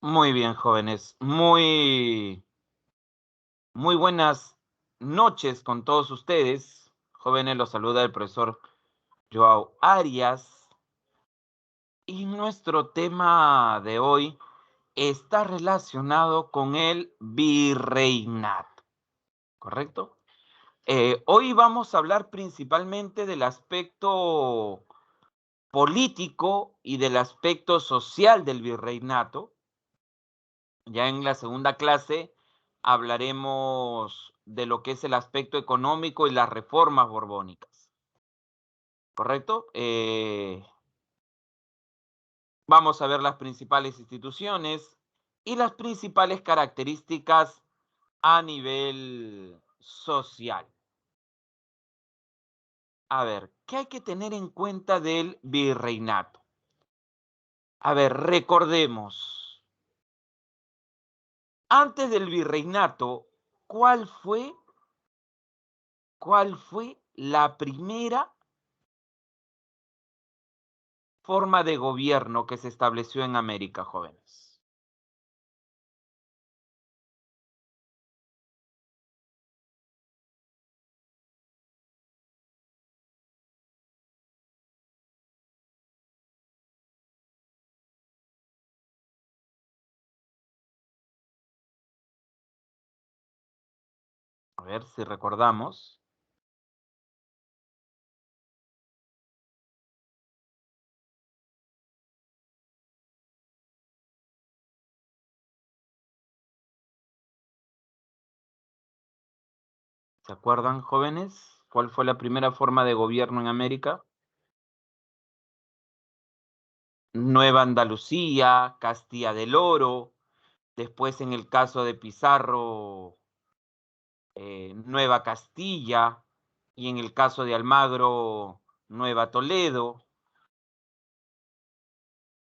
Muy bien, jóvenes. Muy buenas noches con todos ustedes. Jóvenes, los saluda el profesor Joao Arias. Y nuestro tema de hoy está relacionado con el virreinato, ¿correcto? Hoy vamos a hablar principalmente del aspecto político y del aspecto social del virreinato. Ya en la segunda clase hablaremos de lo que es el aspecto económico y las reformas borbónicas, ¿correcto? Vamos a ver las principales instituciones y las principales características a nivel social. A ver, ¿qué hay que tener en cuenta del virreinato? A ver, recordemos, antes del virreinato, ¿cuál fue, cuál fue la primera forma de gobierno que se estableció en América, jóvenes? A ver si recordamos. ¿Se acuerdan, jóvenes? ¿Cuál fue la primera forma de gobierno en América? Nueva Andalucía, Castilla del Oro, después en el caso de Pizarro, Nueva Castilla, y en el caso de Almagro, Nueva Toledo.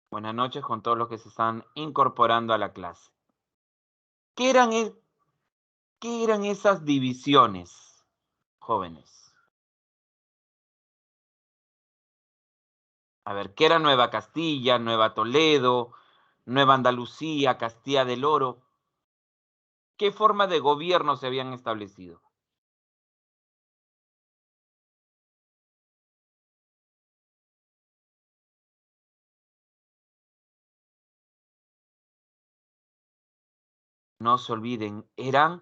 Buenas noches con todos los que se están incorporando a la clase. ¿Qué eran, qué eran esas divisiones, jóvenes? A ver, ¿qué era Nueva Castilla, Nueva Toledo, Nueva Andalucía, Castilla del Oro? ¿Qué forma de gobierno se habían establecido? No se olviden, eran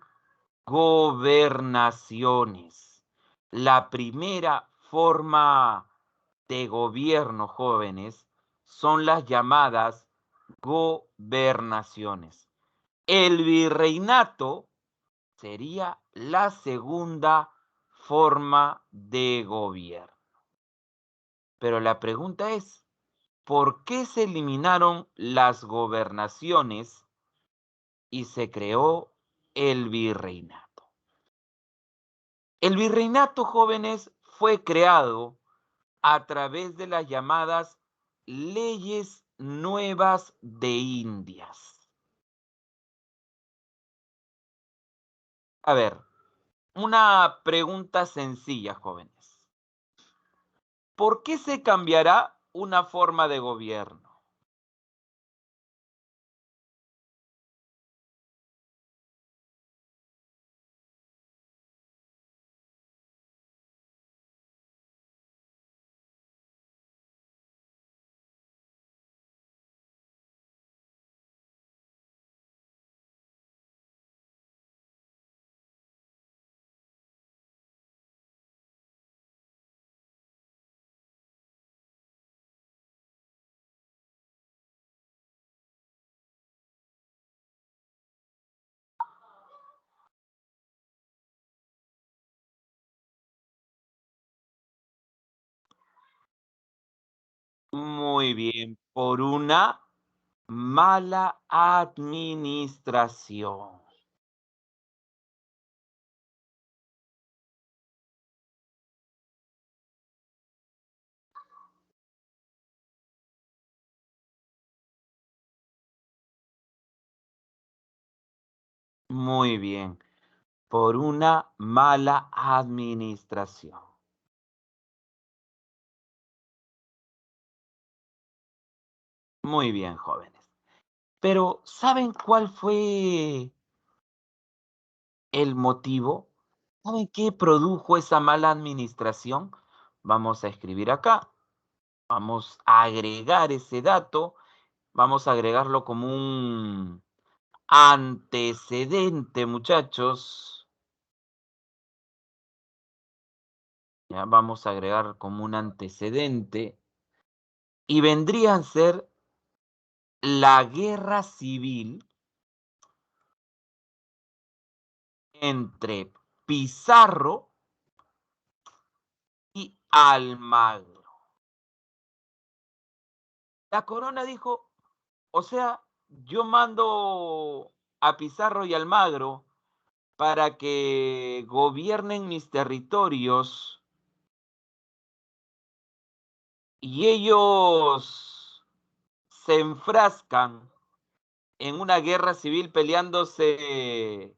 gobernaciones. La primera forma de gobierno, jóvenes, son las llamadas gobernaciones. El virreinato sería la segunda forma de gobierno. Pero la pregunta es, ¿por qué se eliminaron las gobernaciones y se creó el virreinato? El virreinato, jóvenes, fue creado a través de las llamadas leyes nuevas de Indias. A ver, una pregunta sencilla, jóvenes. ¿Por qué se cambiará una forma de gobierno? Muy bien, por una mala administración. Muy bien, por una mala administración. Muy bien, jóvenes. Pero ¿saben cuál fue el motivo? ¿Saben qué produjo esa mala administración? Vamos a escribir acá. Vamos a agregar ese dato. Vamos a agregarlo como un antecedente, muchachos. Ya vamos a agregar como un antecedente. Y vendría a ser la guerra civil entre Pizarro y Almagro. La corona dijo, o sea, yo mando a Pizarro y Almagro para que gobiernen mis territorios y ellos se enfrascan en una guerra civil peleándose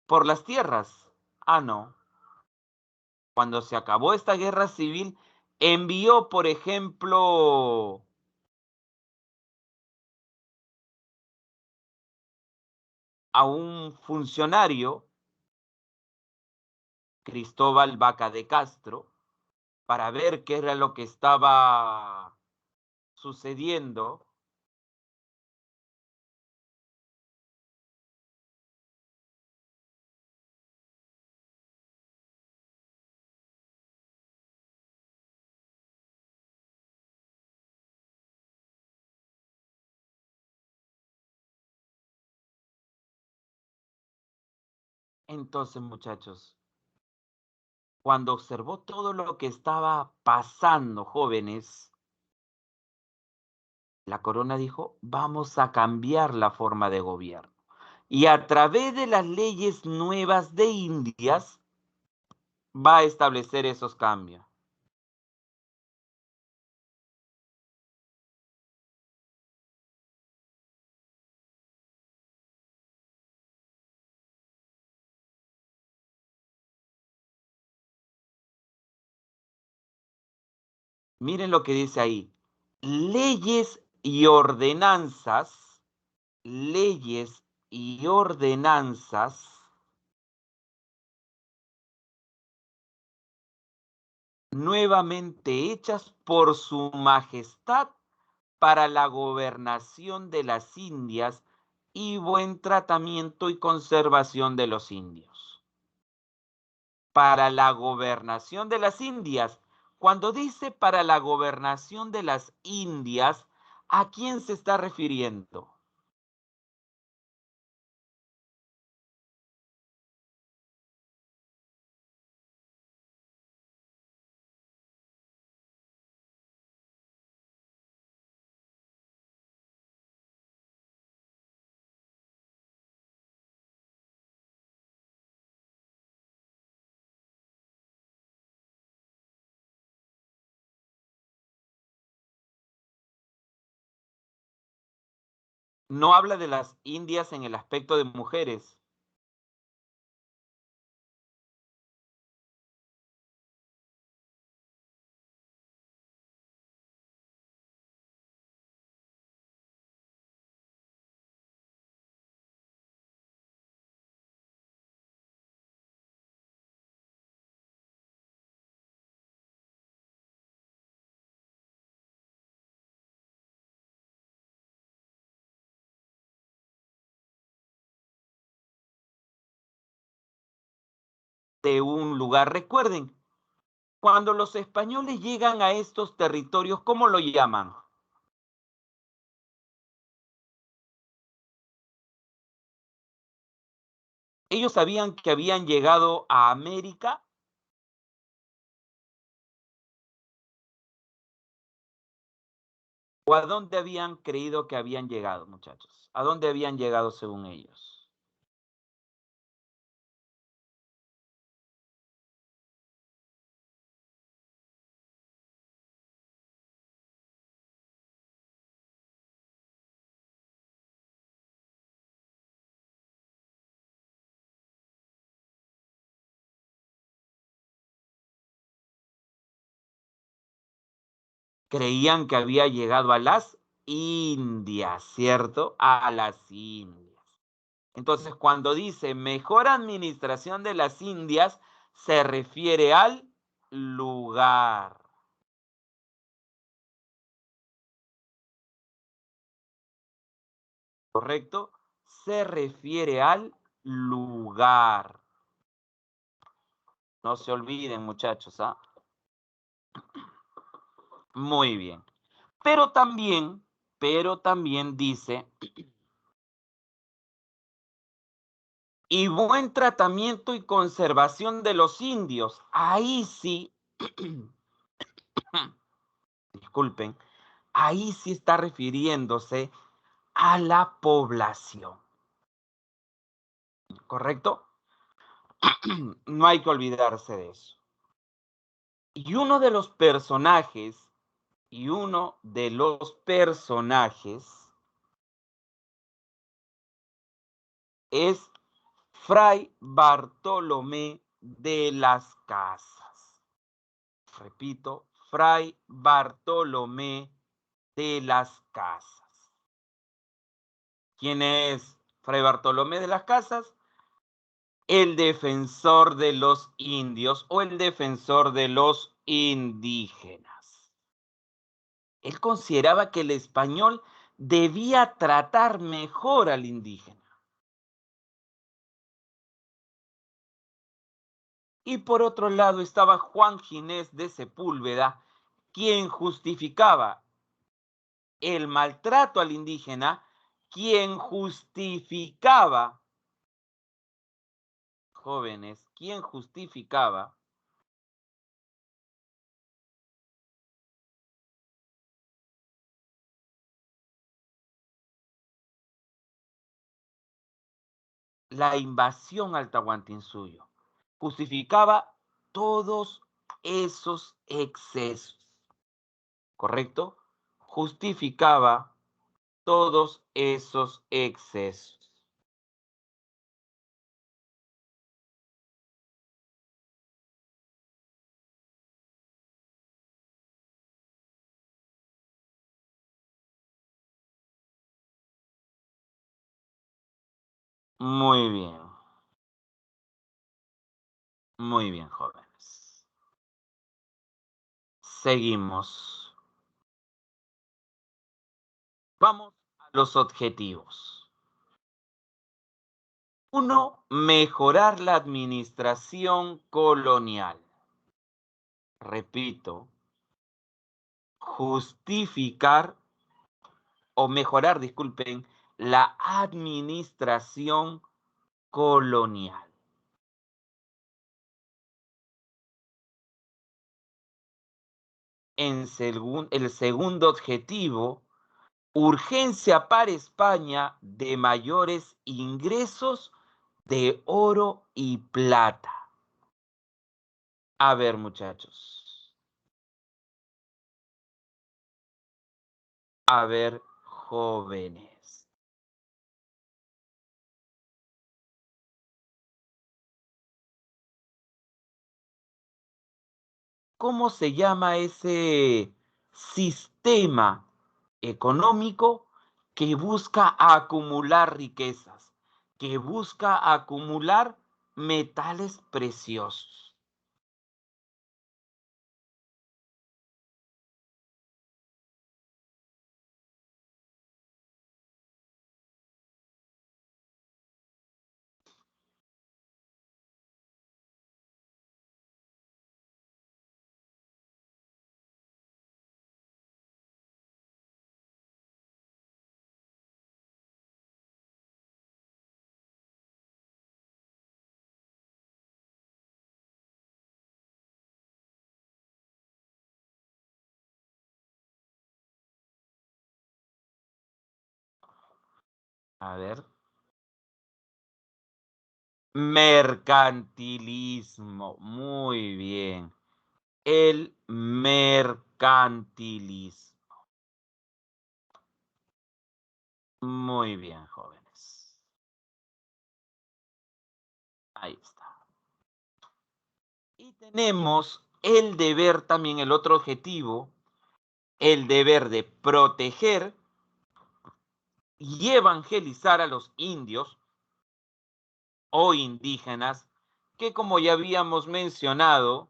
por las tierras. Ah, no. Cuando se acabó esta guerra civil, envió, por ejemplo, a un funcionario, Cristóbal Vaca de Castro, para ver qué era lo que estaba sucediendo. Entonces, muchachos, cuando observó todo lo que estaba pasando, jóvenes, la corona dijo, vamos a cambiar la forma de gobierno. Y a través de las leyes nuevas de Indias va a establecer esos cambios. Miren lo que dice ahí. Leyes y ordenanzas, leyes y ordenanzas nuevamente hechas por su majestad para la gobernación de las Indias y buen tratamiento y conservación de los indios. Para la gobernación de las Indias. Cuando dice para la gobernación de las Indias, ¿a quién se está refiriendo? No habla de las Indias en el aspecto de mujeres. De un lugar. Recuerden, cuando los españoles llegan a estos territorios, ¿cómo lo llaman? Ellos sabían que habían llegado a América o a dónde habían creído que habían llegado, muchachos. ¿A dónde habían llegado según ellos? creían que había llegado a las Indias, ¿cierto? A las Indias. Entonces, cuando dice mejor administración de las Indias, se refiere al lugar. ¿Correcto? Se refiere al lugar. No se olviden, muchachos, ¿ah? Muy bien. Pero también dice, y buen tratamiento y conservación de los indios. Ahí sí, disculpen, ahí sí está refiriéndose a la población. ¿Correcto? No hay que olvidarse de eso. Y uno de los personajes es Fray Bartolomé de las Casas. Repito, Fray Bartolomé de las Casas. ¿Quién es Fray Bartolomé de las Casas? El defensor de los indios o el defensor de los indígenas. Él consideraba que el español debía tratar mejor al indígena. Y por otro lado estaba Juan Ginés de Sepúlveda, quien justificaba el maltrato al indígena, quien justificaba, jóvenes, quien justificaba la invasión al Tahuantinsuyo, justificaba todos esos excesos, ¿correcto? Justificaba todos esos excesos. Muy bien, muy bien, jóvenes. Seguimos. Vamos a los objetivos. Uno, mejorar la administración colonial. Repito, justificar o mejorar, disculpen, la administración colonial. El segundo objetivo, urgencia para España de mayores ingresos de oro y plata. A ver, muchachos. A ver, jóvenes. ¿Cómo se llama ese sistema económico que busca acumular riquezas, que busca acumular metales preciosos? A ver, mercantilismo, muy bien. El mercantilismo. Muy bien, jóvenes. Ahí está. Y tenemos el deber también, el otro objetivo, el deber de proteger y evangelizar a los indios o indígenas que, como ya habíamos mencionado,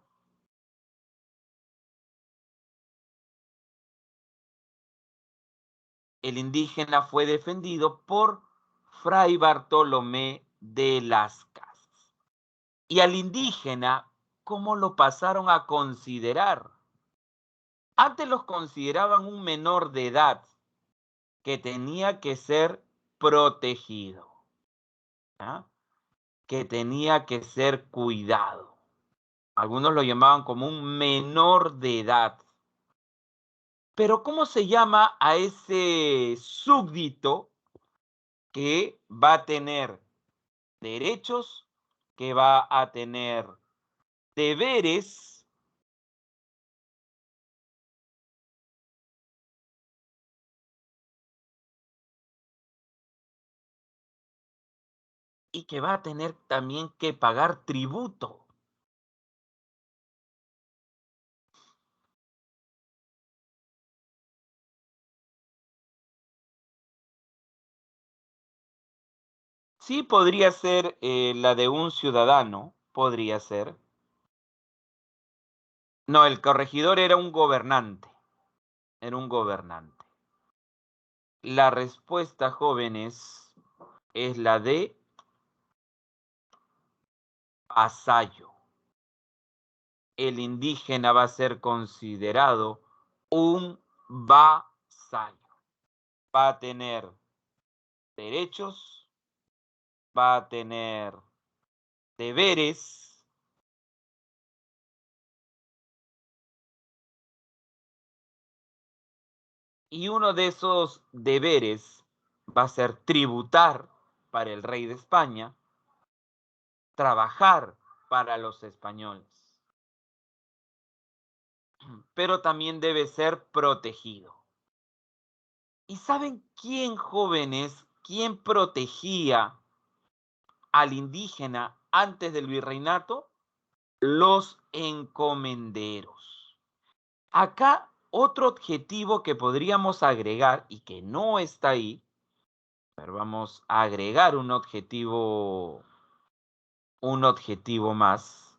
el indígena fue defendido por Fray Bartolomé de las Casas. Y al indígena, ¿cómo lo pasaron a considerar? Antes los consideraban un menor de edad que tenía que ser protegido, ¿ah? Que tenía que ser cuidado. Algunos lo llamaban como un menor de edad. Pero ¿cómo se llama a ese súbdito que va a tener derechos, que va a tener deberes y que va a tener también que pagar tributo? Sí, podría ser la de un ciudadano, podría ser. No, el corregidor era un gobernante. La respuesta, jóvenes, es la de vasallo. El indígena va a ser considerado un vasallo. Va a tener derechos, va a tener deberes y uno de esos deberes va a ser tributar para el rey de España, trabajar para los españoles, pero también debe ser protegido. ¿Y saben quién, jóvenes, quién protegía al indígena antes del virreinato? Los encomenderos. Acá otro objetivo que podríamos agregar y que no está ahí, pero vamos a agregar un objetivo más.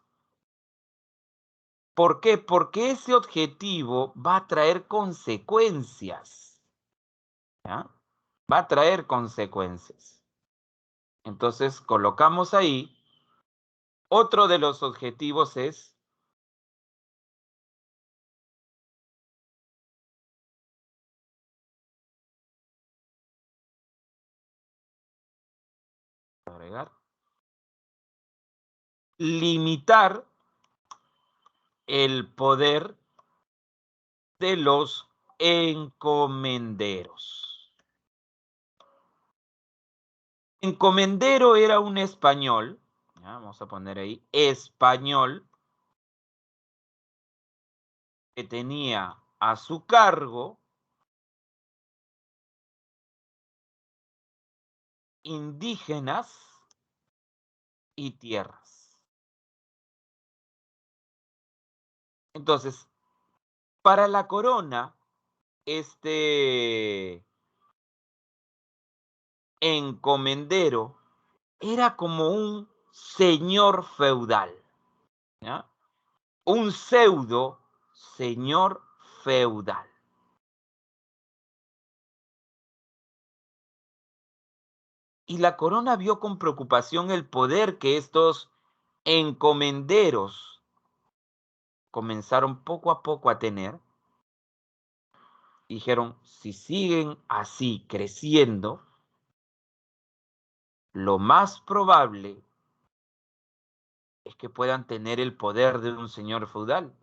¿Por qué? Porque ese objetivo va a traer consecuencias, ¿ya? Va a traer consecuencias. Entonces colocamos ahí, otro de los objetivos es agregar, limitar el poder de los encomenderos. Encomendero era un español, ¿ya? Vamos a poner ahí, español, que tenía a su cargo indígenas y tierras. Entonces, para la corona, este encomendero era como un señor feudal, ¿ya? Un pseudo señor feudal. Y la corona vio con preocupación el poder que estos encomenderos comenzaron poco a poco a tener. Dijeron, si siguen así creciendo, lo más probable es que puedan tener el poder de un señor feudal.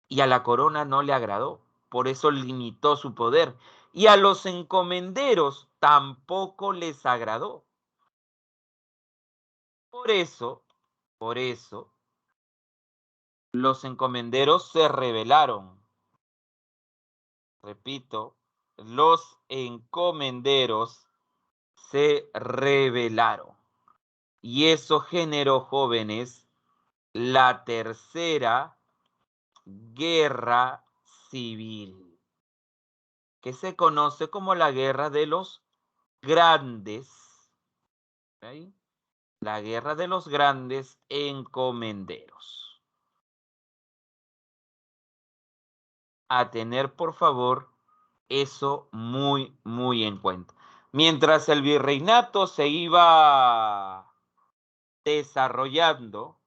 Y a la corona no le agradó, por eso limitó su poder. Y a los encomenderos tampoco les agradó. Por eso, por eso, los encomenderos se rebelaron. Repito, los encomenderos se rebelaron. Y eso generó, jóvenes, la tercera guerra civil. que se conoce como la Guerra de los Grandes. ¿Okay? La Guerra de los Grandes Encomenderos. A tener, por favor, eso muy, muy en cuenta. Mientras el virreinato se iba desarrollando,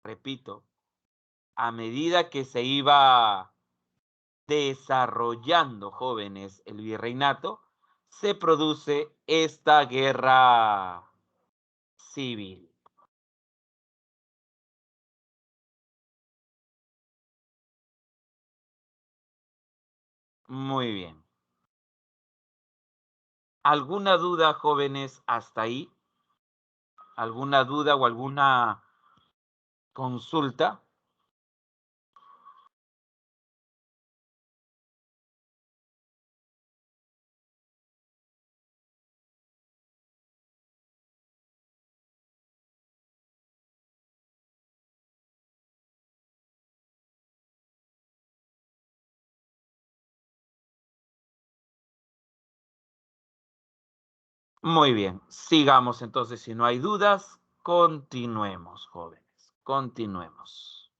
repito, a medida que se iba desarrollando, jóvenes, el virreinato, se produce esta guerra civil. Muy bien. ¿Alguna duda, jóvenes, hasta ahí? ¿Alguna duda o alguna consulta? Muy bien, sigamos entonces. Si no hay dudas, continuemos, jóvenes. Continuemos.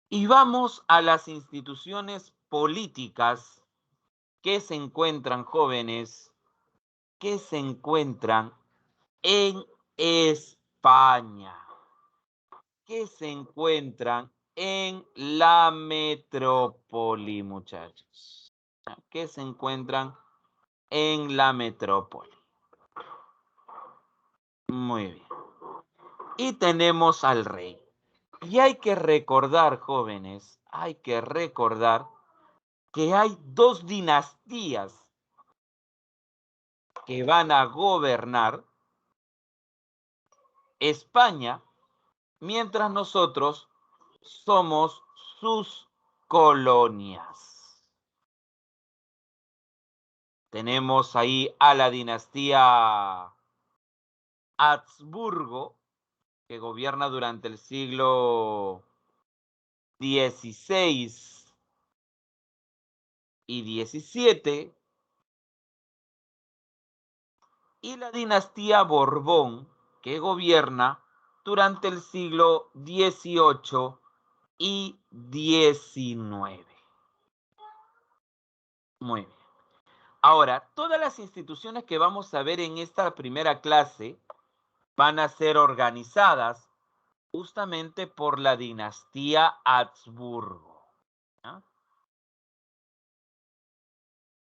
Y vamos a las instituciones políticas que se encuentran, jóvenes, que se encuentran en España, que se encuentran en la metrópoli, muchachos, que se encuentran en la metrópoli. Muy bien. Y tenemos al rey. Y hay que recordar, jóvenes, hay que recordar que hay dos dinastías que van a gobernar España mientras nosotros somos sus colonias. Tenemos ahí a la dinastía Habsburgo, que gobierna durante el siglo XVI y XVII, y la dinastía Borbón, que gobierna durante el siglo XVIII y XIX. Muy bien. Ahora, todas las instituciones que vamos a ver en esta primera clase van a ser organizadas justamente por la dinastía Habsburgo. ¿Ya?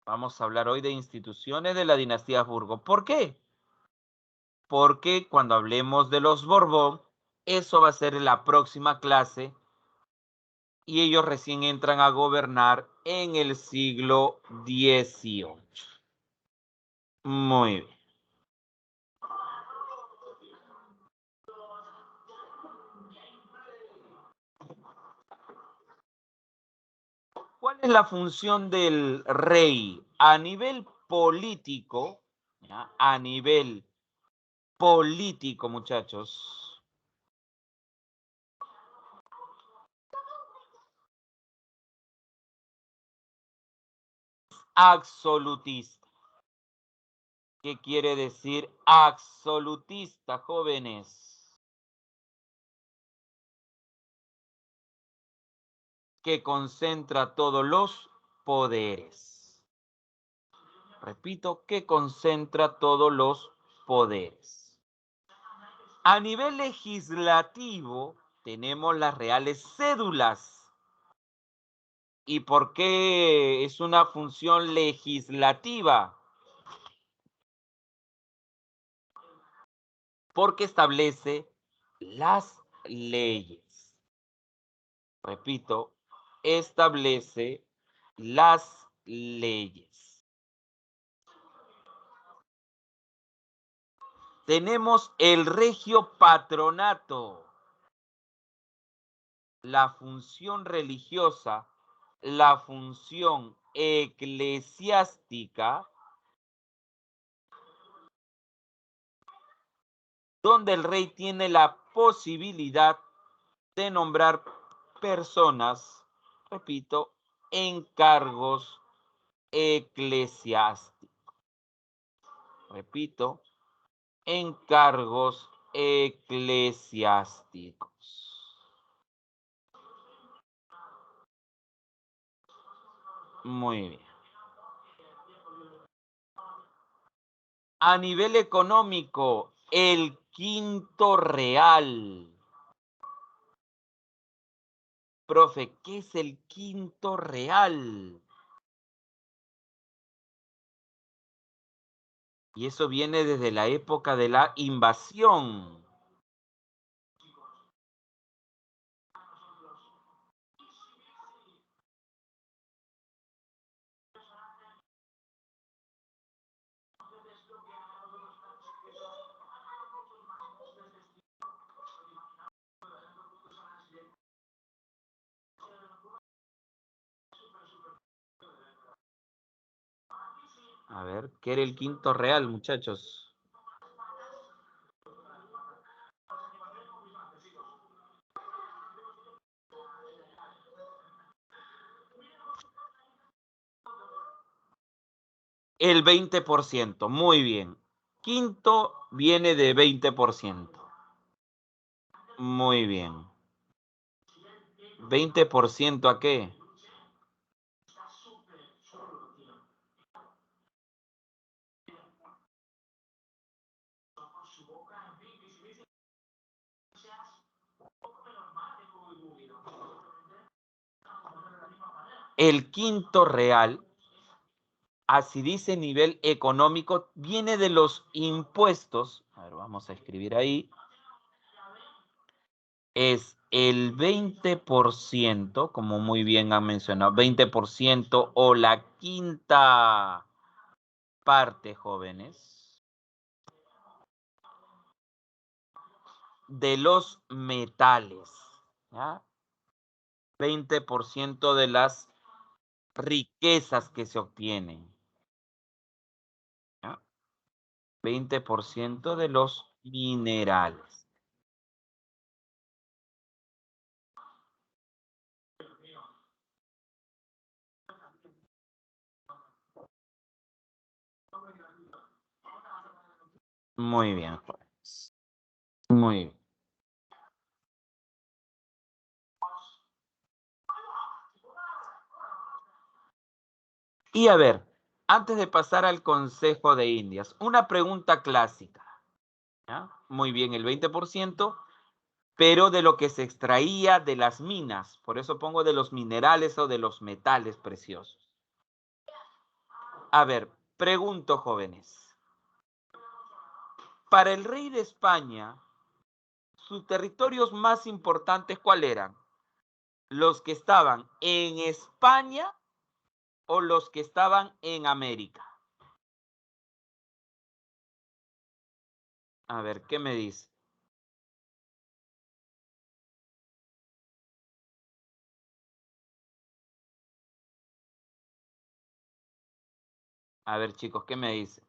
Vamos a hablar hoy de instituciones de la dinastía Habsburgo. ¿Por qué? Porque cuando hablemos de los Borbón, eso va a ser en la próxima clase y ellos recién entran a gobernar en el siglo XVIII. Muy bien. ¿Cuál es la función del rey a nivel político? ¿Ya? A nivel político, muchachos. Absolutista. ¿Qué quiere decir absolutista, jóvenes? Que concentra todos los poderes. Repito, que concentra todos los poderes. A nivel legislativo, tenemos las reales cédulas. ¿Y por qué es una función legislativa? Porque establece las leyes. Repito, establece las leyes. Tenemos el regio patronato. la función religiosa, la función eclesiástica, donde el rey tiene la posibilidad de nombrar personas, repito, en cargos eclesiásticos. Repito, en cargos eclesiásticos. Muy bien. A nivel económico, el quinto real. Profe, ¿qué es el quinto real? Y eso viene desde la época de la invasión. A ver, ¿qué era el quinto real, muchachos? El 20%, muy bien. Quinto viene de 20%. Muy bien. ¿20% a qué? El quinto real, así dice nivel económico, viene de los impuestos. A ver, vamos a escribir ahí. Es el 20%, como muy bien han mencionado, 20% o la quinta parte, jóvenes, de los metales, ¿ya? 20% de las riquezas que se obtienen, ¿ya? 20% de los minerales. Muy bien, jóvenes. Muy bien. Y a ver, antes de pasar al Consejo de Indias, una pregunta clásica, ¿ya? Muy bien, el 20%, pero de lo que se extraía de las minas, por eso pongo de los minerales o de los metales preciosos. A ver, pregunto, jóvenes, para el rey de España, sus territorios más importantes, ¿cuáles eran? ¿Los que estaban en España o los que estaban en América? A ver, ¿qué me dice? A ver, chicos, ¿qué me dice?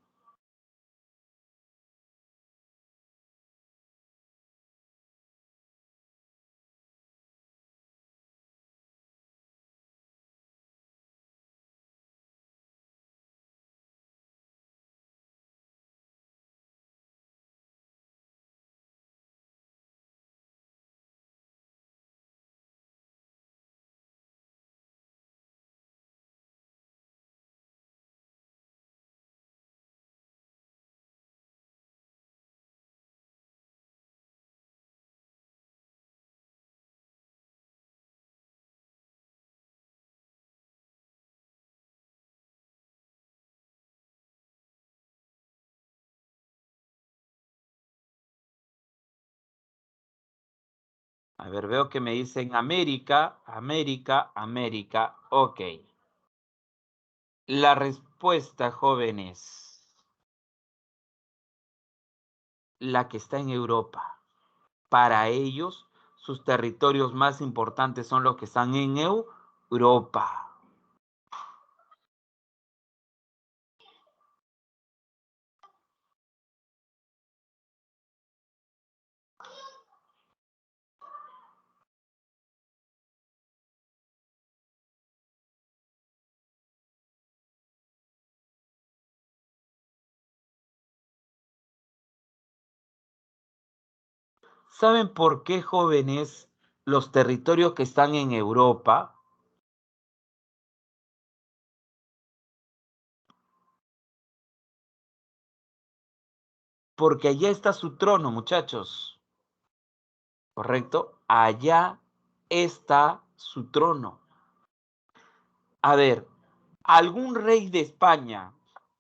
A ver, veo que me dicen América, América, América. Ok. La respuesta, jóvenes, la que está en Europa. Para ellos, sus territorios más importantes son los que están en Europa. ¿Saben por qué, jóvenes, los territorios que están en Europa? Porque allá está su trono, muchachos. ¿Correcto? Allá está su trono. A ver, ¿algún rey de España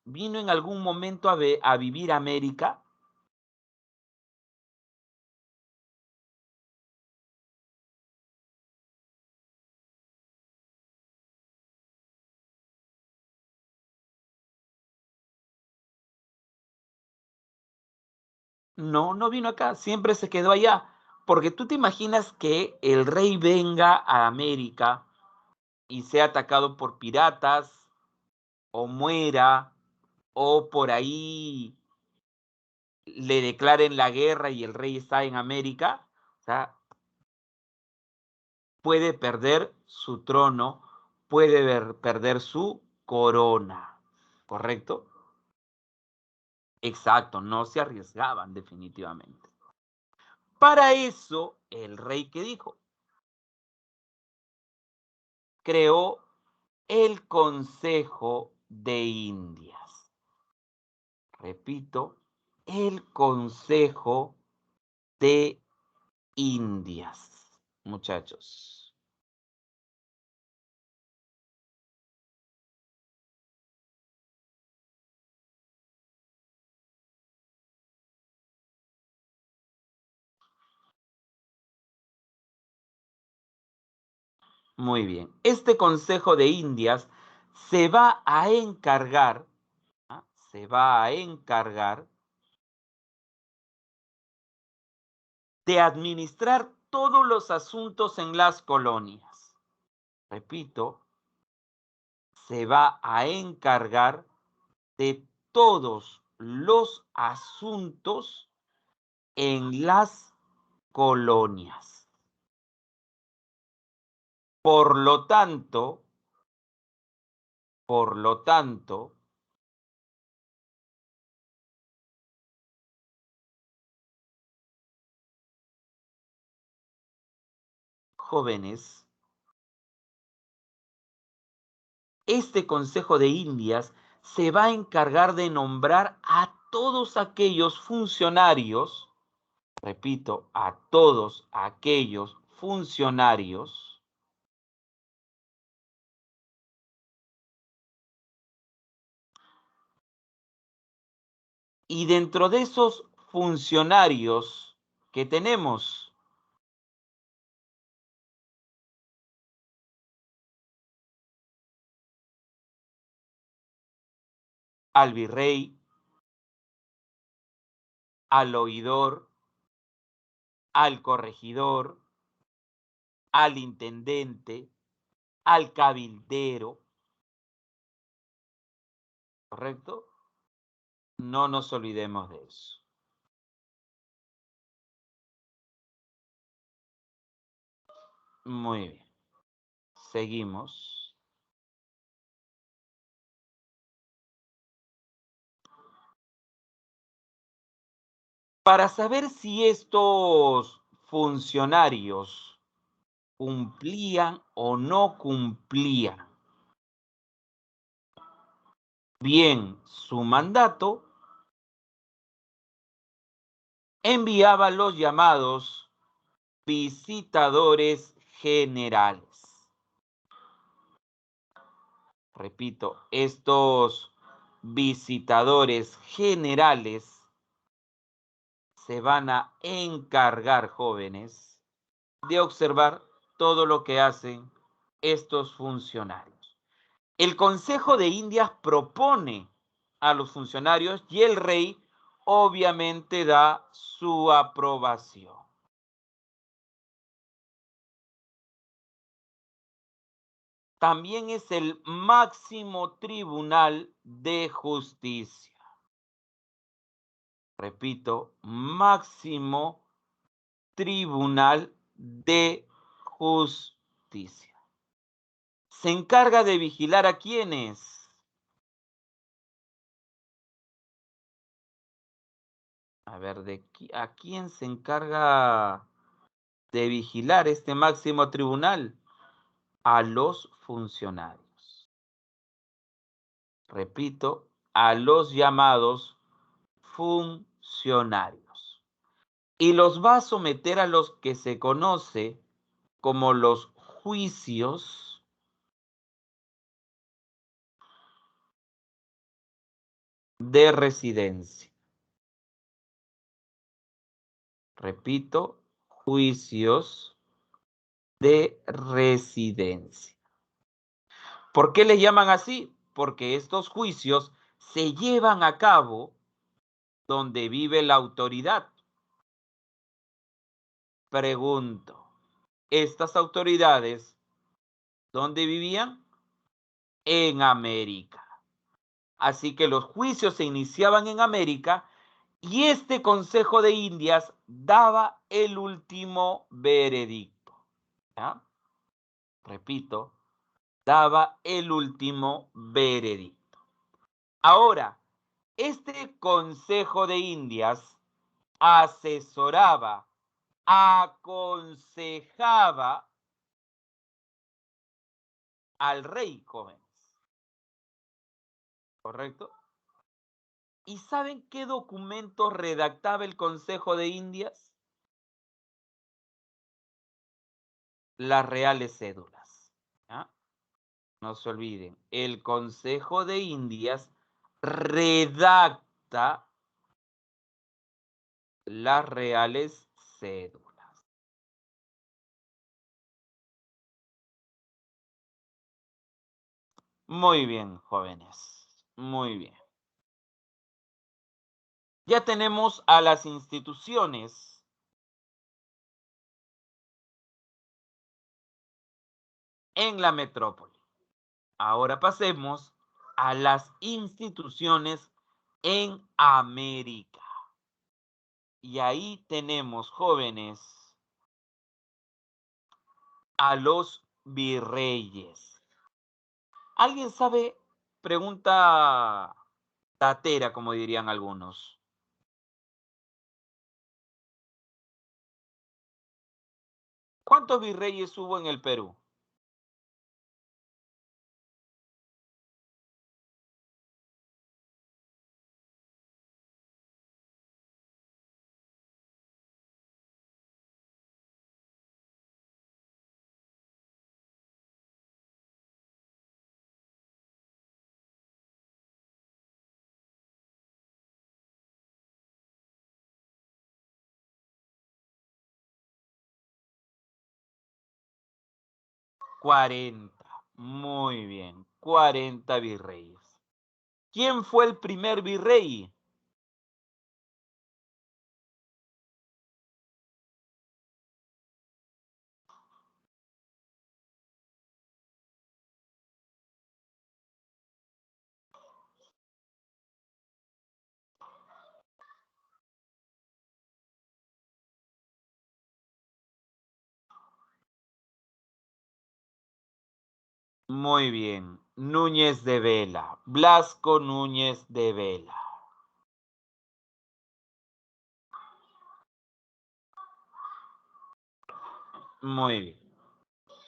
vino en algún momento a vivir a América? No, no vino acá, siempre se quedó allá. Porque tú te imaginas que el rey venga a América y sea atacado por piratas, o muera, o por ahí le declaren la guerra y el rey está en América. O sea, puede perder su trono, puede perder su corona. ¿Correcto? Exacto, no se arriesgaban definitivamente. Para eso, el rey que dijo, creó el Consejo de Indias. Repito, el Consejo de Indias, muchachos. Muy bien. Este Consejo de Indias se va a encargar, ¿ah? Se va a encargar de administrar todos los asuntos en las colonias. Repito, se va a encargar de todos los asuntos en las colonias. Por lo tanto, por lo tanto, jóvenes, este Consejo de Indias se va a encargar de nombrar a todos aquellos funcionarios, repito, a todos aquellos funcionarios y dentro de esos funcionarios que tenemos al virrey, al oidor, al corregidor, al intendente, al cabildero, ¿correcto? No nos olvidemos de eso. Muy bien. Seguimos. Para saber si estos funcionarios cumplían o no cumplían bien su mandato, enviaba los llamados visitadores generales. Repito, estos visitadores generales se van a encargar, jóvenes, de observar todo lo que hacen estos funcionarios. El Consejo de Indias propone a los funcionarios y el rey obviamente da su aprobación. también es el máximo tribunal de justicia. Repito, máximo tribunal de justicia. Se encarga de vigilar a quiénes. A ver, ¿a quién se encarga de vigilar este máximo tribunal? A los funcionarios. Repito, a los llamados funcionarios. Y los va a someter a los que se conoce como los juicios de residencia. Repito, juicios de residencia. ¿Por qué le llaman así? Porque estos juicios se llevan a cabo donde vive la autoridad. Pregunto, ¿estas autoridades dónde vivían? En América. Así que los juicios se iniciaban en América y este Consejo de Indias daba el último veredicto. ¿Ya? Repito, daba el último veredicto. Ahora, este Consejo de Indias asesoraba, aconsejaba al rey, jóvenes. ¿Correcto? ¿Y saben qué documentos redactaba el Consejo de Indias? Las reales cédulas. ¿Ya? No se olviden, el Consejo de Indias redacta las reales cédulas. Muy bien, jóvenes. Muy bien. Ya tenemos a las instituciones en la metrópoli. Ahora pasemos a las instituciones en América. Y ahí tenemos, jóvenes, a los virreyes. ¿Alguien sabe? Pregunta tatera, como dirían algunos. ¿Cuántos virreyes hubo en el Perú? ¡40! Muy bien, 40 virreyes. ¿Quién fue el primer virrey? Muy bien, Núñez de Vela, Blasco Núñez de Vela. Muy bien.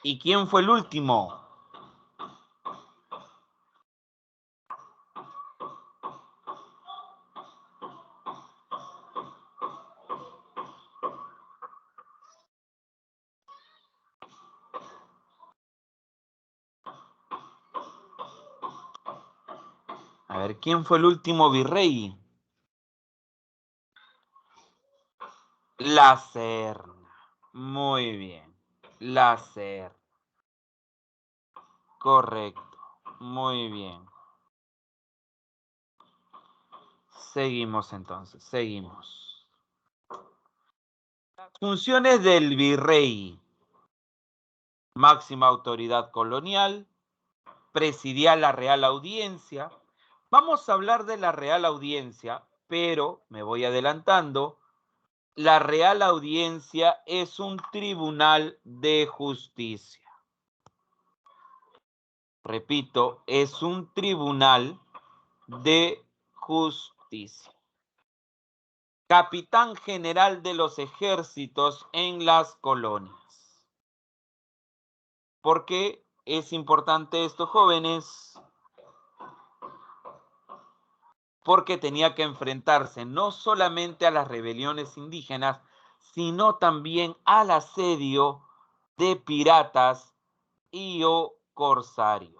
¿Y quién fue el último? A ver, ¿quién fue el último virrey? La Serna. Muy bien. La Serna. Correcto. Muy bien. Seguimos entonces, seguimos. Funciones del virrey. Máxima autoridad colonial, presidía la Real Audiencia. Vamos a hablar de la Real Audiencia, pero me voy adelantando. La Real Audiencia es un tribunal de justicia. Repito, es un tribunal de justicia. Capitán general de los ejércitos en las colonias. ¿Por qué es importante esto, jóvenes? Porque tenía que enfrentarse no solamente a las rebeliones indígenas, sino también al asedio de piratas y o corsarios.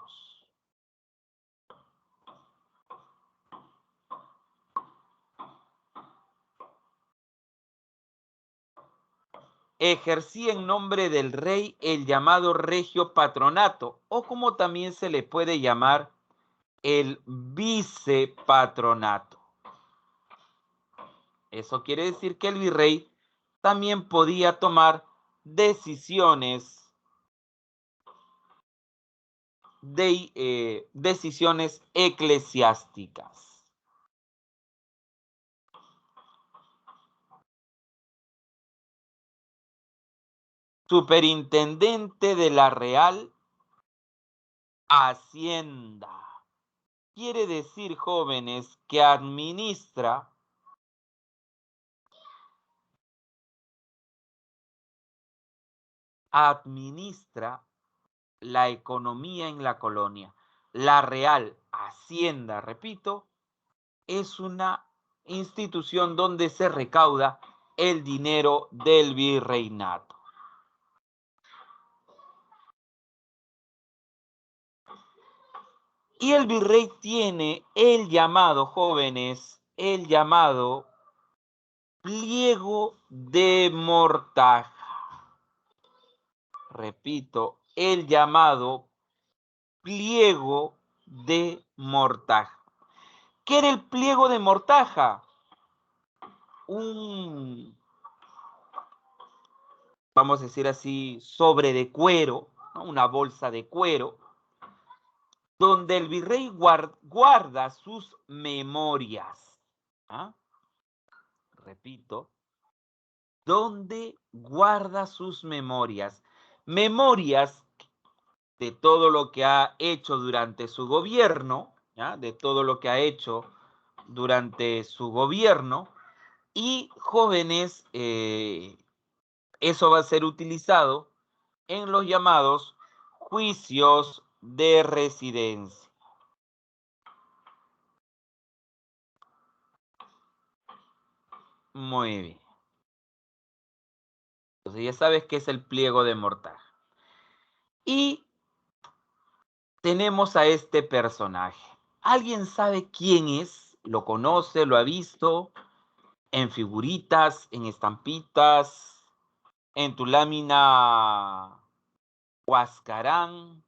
Ejercía en nombre del rey el llamado regio patronato, o como también se le puede llamar el vicepatronato. Eso quiere decir que el virrey también podía tomar decisiones eclesiásticas. Superintendente de la Real Hacienda. Quiere decir, jóvenes, que administra la economía en la colonia. La Real Hacienda, repito, es una institución donde se recauda el dinero del virreinato. Y el virrey tiene el llamado, jóvenes, el llamado pliego de mortaja. Repito, el llamado pliego de mortaja. ¿Qué era el pliego de mortaja? Vamos a decir así, sobre de cuero, ¿no? Una bolsa de cuero, donde el virrey guarda sus memorias. ¿Ah? Repito, donde guarda sus memorias. Memorias de todo lo que ha hecho durante su gobierno, ¿ya? De todo lo que ha hecho durante su gobierno. Y jóvenes, eso va a ser utilizado en los llamados juicios de residencia. Muy bien. Entonces ya sabes qué es el pliego de mortaja. Y tenemos a este personaje. ¿Alguien sabe quién es? ¿Lo conoce? ¿Lo ha visto? En figuritas, en estampitas, en tu lámina Huascarán.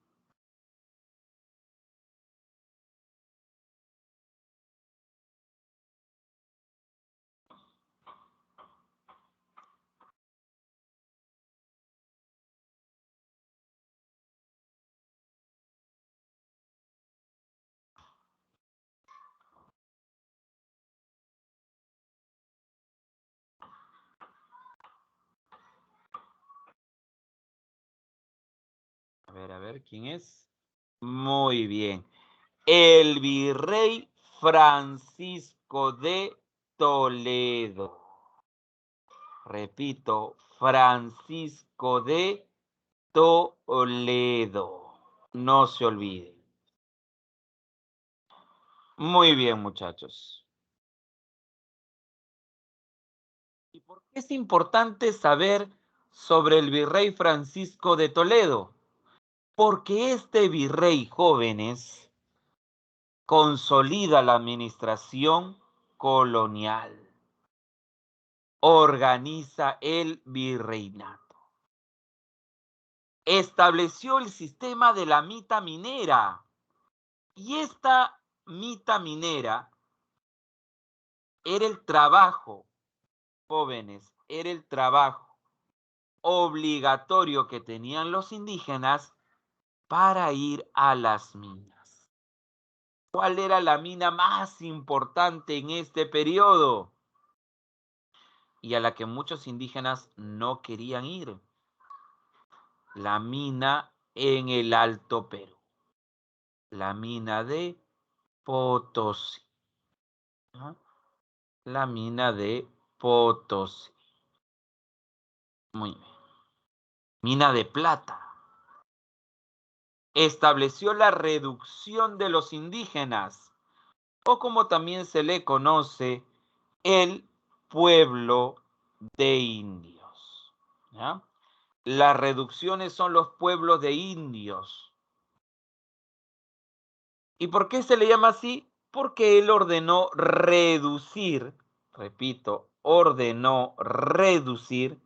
A ver, ¿quién es? Muy bien. El virrey Francisco de Toledo. Repito, Francisco de Toledo. No se olviden. Muy bien, muchachos. ¿Y por qué es importante saber sobre el virrey Francisco de Toledo? Porque este virrey, jóvenes, consolida la administración colonial, organiza el virreinato, estableció el sistema de la mita minera, y esta mita minera era el trabajo, jóvenes, era el trabajo obligatorio que tenían los indígenas para ir a las minas. ¿Cuál era la mina más importante en este periodo? Y a la que muchos indígenas no querían ir. La mina en el Alto Perú. La mina de Potosí. ¿No? La mina de Potosí. Muy bien. Mina de plata. Estableció la reducción de los indígenas, o como también se le conoce, el pueblo de indios. ¿Ya? Las reducciones son los pueblos de indios. ¿Y por qué se le llama así? Porque él ordenó reducir, repito, ordenó reducir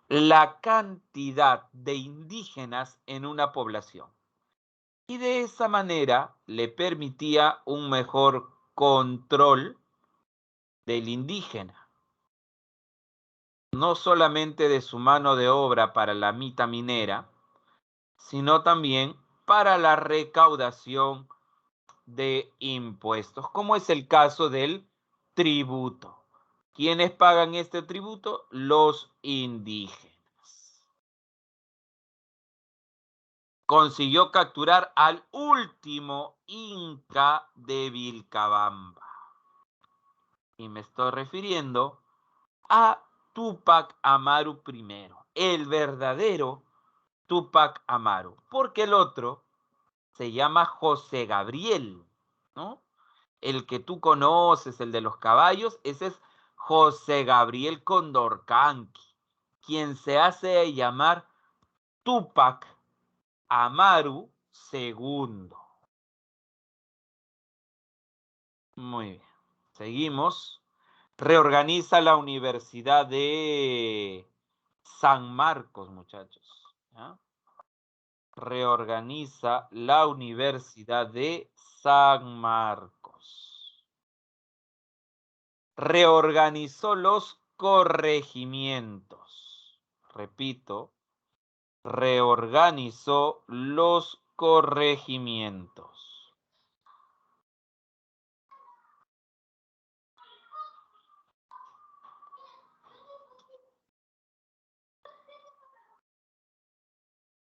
la cantidad de indígenas en una población. Y de esa manera le permitía un mejor control del indígena, no solamente de su mano de obra para la mita minera, sino también para la recaudación de impuestos, como es el caso del tributo. ¿Quiénes pagan este tributo? Los indígenas. Consiguió capturar al último inca de Vilcabamba. Y me estoy refiriendo a Túpac Amaru I, el verdadero Túpac Amaru, porque el otro se llama José Gabriel, ¿no? El que tú conoces, el de los caballos, ese es José Gabriel Condorcanqui, quien se hace llamar Túpac Amaru II. Muy bien, seguimos. Reorganiza la Universidad de San Marcos, muchachos. ¿Ya? Reorganiza la Universidad de San Marcos. Reorganizó los corregimientos. Repito, reorganizó los corregimientos.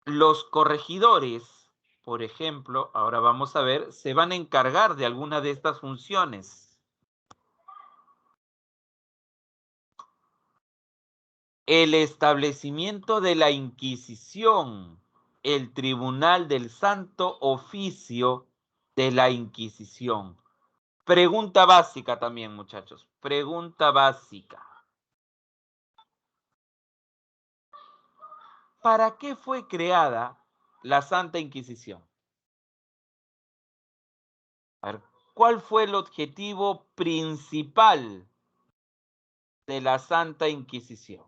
Los corregidores, por ejemplo, ahora vamos a ver, se van a encargar de alguna de estas funciones. El establecimiento de la Inquisición, el Tribunal del Santo Oficio de la Inquisición. Pregunta básica también, muchachos. Pregunta básica. ¿Para qué fue creada la Santa Inquisición? A ver, ¿cuál fue el objetivo principal de la Santa Inquisición?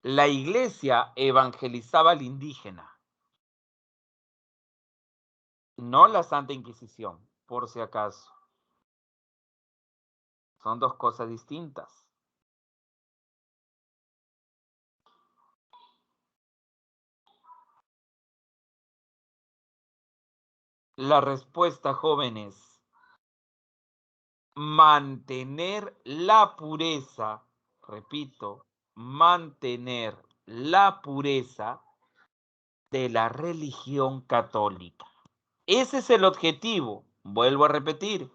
La iglesia evangelizaba al indígena, no la Santa Inquisición, por si acaso. Son dos cosas distintas. La respuesta, jóvenes, mantener la pureza, repito, mantener la pureza de la religión católica. Ese es el objetivo, vuelvo a repetir,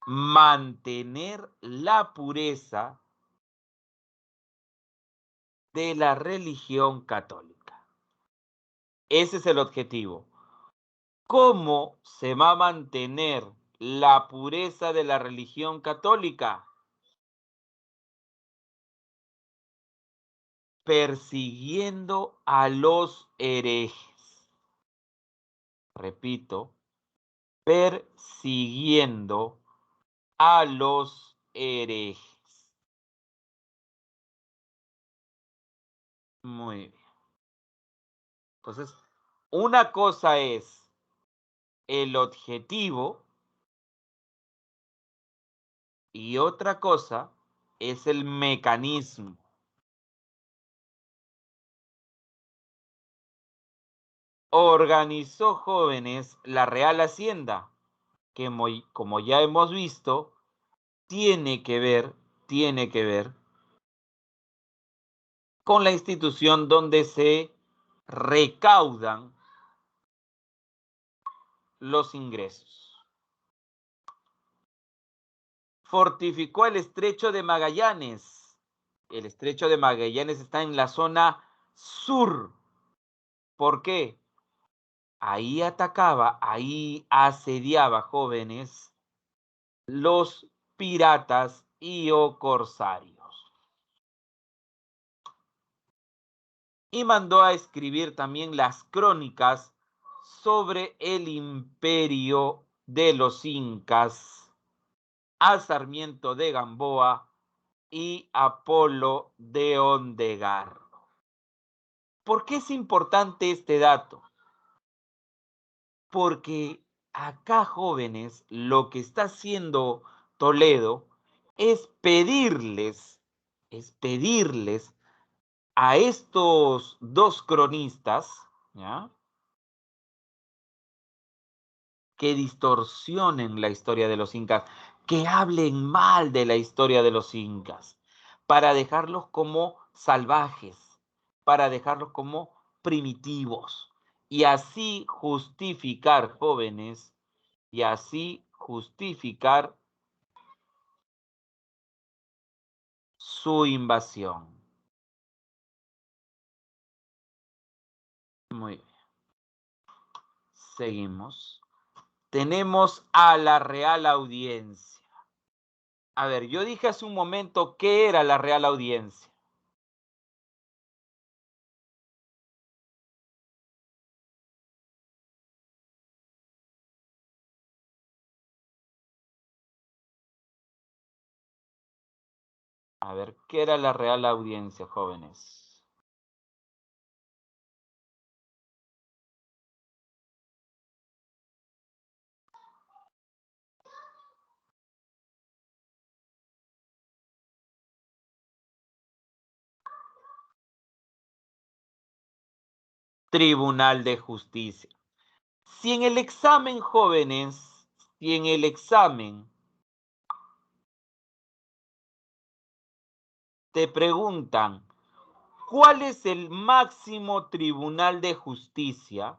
mantener la pureza de la religión católica. Ese es el objetivo. ¿Cómo se va a mantener la pureza de la religión católica? Persiguiendo a los herejes. Repito, persiguiendo a los herejes. Muy bien. Entonces, una cosa es el objetivo y otra cosa es el mecanismo. Organizó, jóvenes, la Real Hacienda, que como ya hemos visto, tiene que ver con la institución donde se recaudan los ingresos. Fortificó el estrecho de Magallanes. El estrecho de Magallanes está en la zona sur. ¿Por qué? Ahí atacaba, ahí asediaba, jóvenes, los piratas y o corsarios. Y mandó a escribir también las crónicas sobre el imperio de los incas a Sarmiento de Gamboa y Apolo de Ondegar. ¿Por qué es importante este dato? Porque acá, jóvenes, lo que está haciendo Toledo es pedirles a estos dos cronistas, ¿ya?, que distorsionen la historia de los incas, que hablen mal de la historia de los incas, para dejarlos como salvajes, para dejarlos como primitivos, y así justificar, jóvenes, y así justificar su invasión. Muy bien. Seguimos. Tenemos a la Real Audiencia. A ver, yo dije hace un momento qué era la Real Audiencia. A ver, ¿qué era la Real Audiencia, jóvenes? Tribunal de Justicia. Si en el examen, jóvenes, si en el examen te preguntan, ¿cuál es el máximo tribunal de justicia?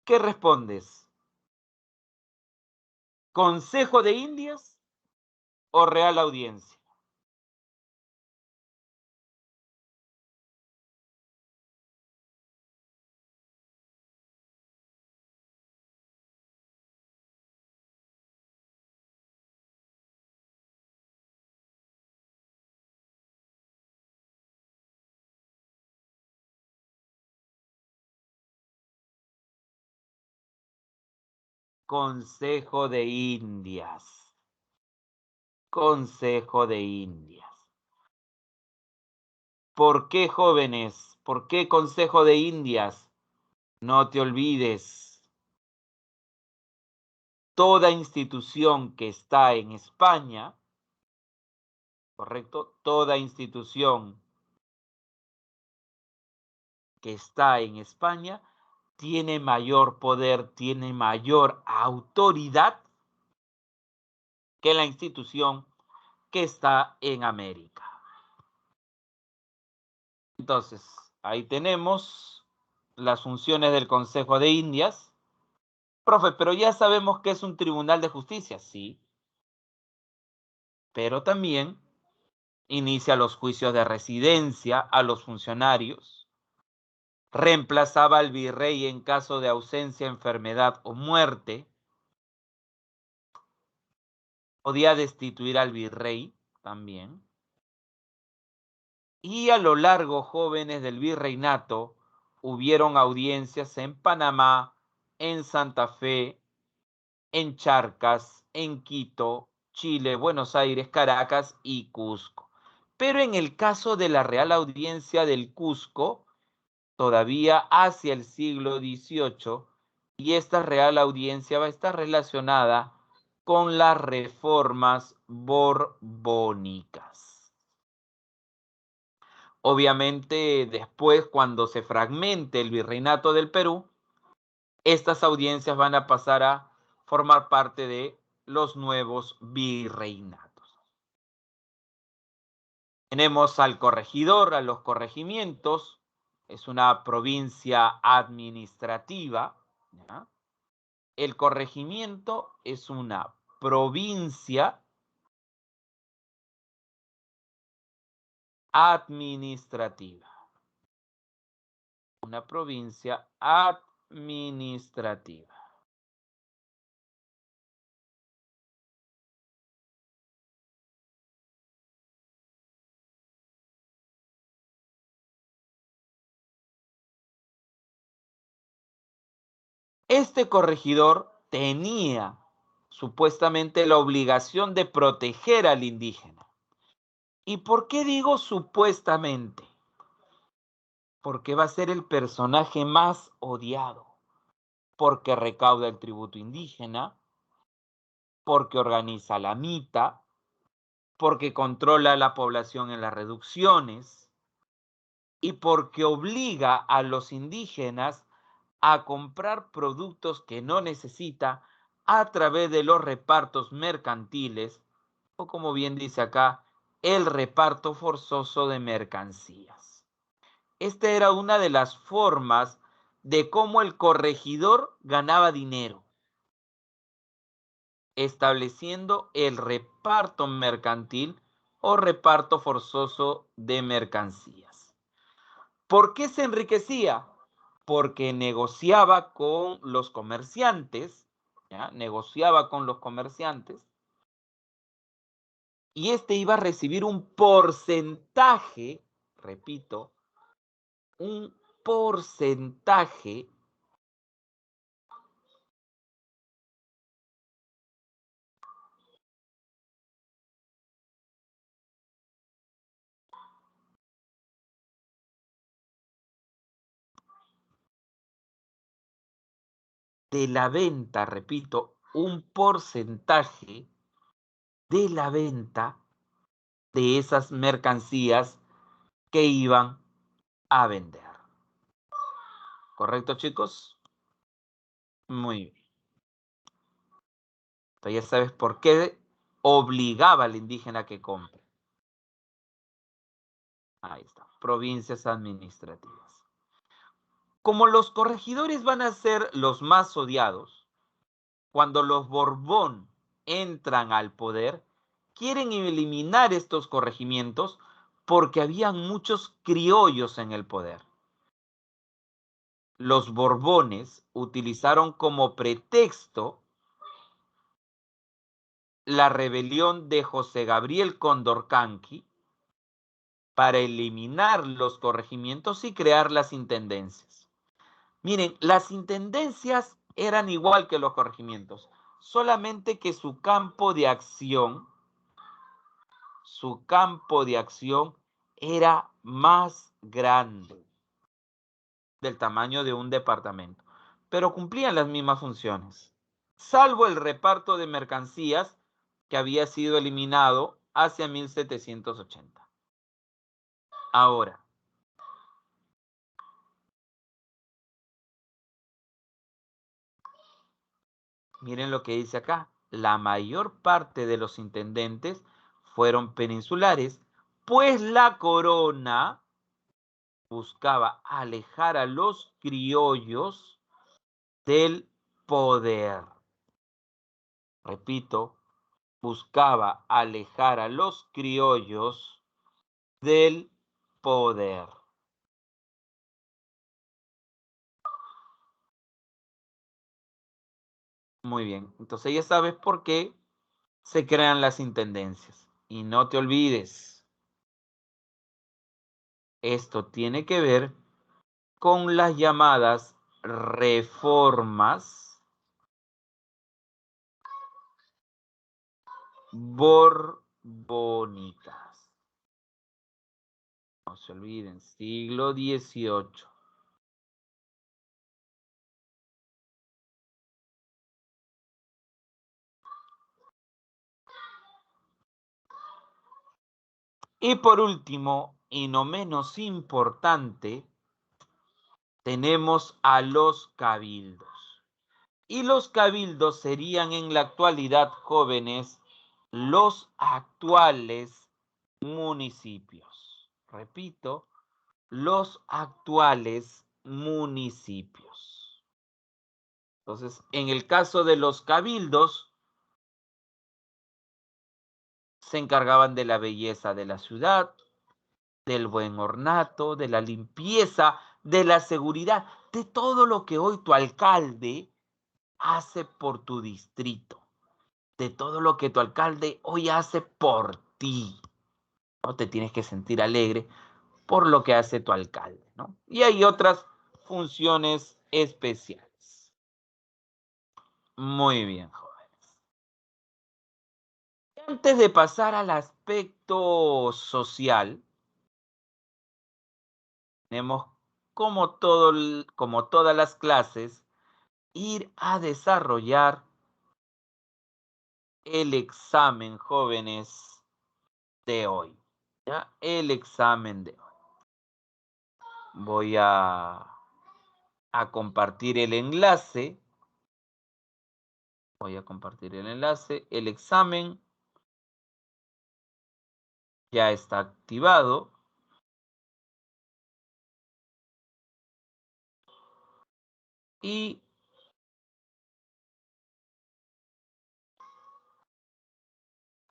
¿Qué respondes? ¿Consejo de Indias o Real Audiencia? Consejo de Indias. Consejo de Indias. ¿Por qué, jóvenes? ¿Por qué Consejo de Indias? No te olvides, toda institución que está en España, ¿correcto? Toda institución que está en España tiene mayor poder, tiene mayor autoridad que la institución que está en América. Entonces, ahí tenemos las funciones del Consejo de Indias. Profe, pero ya sabemos que es un tribunal de justicia, sí, pero también inicia los juicios de residencia a los funcionarios, reemplazaba al virrey en caso de ausencia, enfermedad o muerte, podía destituir al virrey también, Y a lo largo, jóvenes del virreinato, hubieron audiencias en Panamá, en Santa Fe, en Charcas, en Quito, Chile, Buenos Aires, Caracas y Cusco. Pero en el caso de la Real Audiencia del Cusco, todavía hacia el siglo XVIII, y esta Real Audiencia va a estar relacionada con las reformas borbónicas. Obviamente, después, cuando se fragmente el virreinato del Perú, estas audiencias van a pasar a formar parte de los nuevos virreinatos. Tenemos al corregidor, a los corregimientos, es una provincia administrativa, ¿ya? El corregimiento es una provincia administrativa. Una provincia administrativa. Este corregidor tenía supuestamente la obligación de proteger al indígena. ¿Y por qué digo supuestamente? Porque va a ser el personaje más odiado, porque recauda el tributo indígena, porque organiza la mita, porque controla la población en las reducciones y porque obliga a los indígenas a comprar productos que no necesita a través de los repartos mercantiles o, como bien dice acá, el reparto forzoso de mercancías. Esta era una de las formas de cómo el corregidor ganaba dinero, estableciendo el reparto mercantil o reparto forzoso de mercancías. ¿Por qué se enriquecía? Porque negociaba con los comerciantes, ¿ya? Negociaba con los comerciantes, y este iba a recibir un porcentaje, repito, un porcentaje de la venta, repito, un porcentaje de la venta de esas mercancías que iban a vender. ¿Correcto, chicos? Muy bien. Entonces ya sabes por qué obligaba al indígena a que compre. Ahí está, provincias administrativas. Como los corregidores van a ser los más odiados, cuando los Borbón entran al poder, quieren eliminar estos corregimientos porque habían muchos criollos en el poder. Los Borbones utilizaron como pretexto la rebelión de José Gabriel Condorcanqui para eliminar los corregimientos y crear las intendencias. Miren, las intendencias eran igual que los corregimientos, solamente que su campo de acción era más grande, del tamaño de un departamento, pero cumplían las mismas funciones, salvo el reparto de mercancías que había sido eliminado hacia 1780. Ahora, miren lo que dice acá. La mayor parte de los intendentes fueron peninsulares, pues la corona buscaba alejar a los criollos del poder. Repito, buscaba alejar a los criollos del poder. Muy bien, entonces ya sabes por qué se crean las intendencias. Y no te olvides, Esto tiene que ver con las llamadas reformas borbónicas. No se olviden, siglo XVIII. Y por último, y no menos importante, tenemos a los cabildos. Y los cabildos serían en la actualidad, jóvenes, los actuales municipios. Repito, los actuales municipios. Entonces, en el caso de los cabildos, se encargaban de la belleza de la ciudad, del buen ornato, de la limpieza, de la seguridad, de todo lo que hoy tu alcalde hace por tu distrito, de todo lo que tu alcalde hoy hace por ti. No te tienes que sentir alegre por lo que hace tu alcalde, ¿no? Y hay otras funciones especiales. Muy bien, jóvenes. Antes de pasar al aspecto social, tenemos como todas las clases, ir a desarrollar el examen, jóvenes, de hoy. ¿Ya? El examen de hoy. Voy a compartir el enlace. Voy a compartir el enlace. El examen ya está activado. Y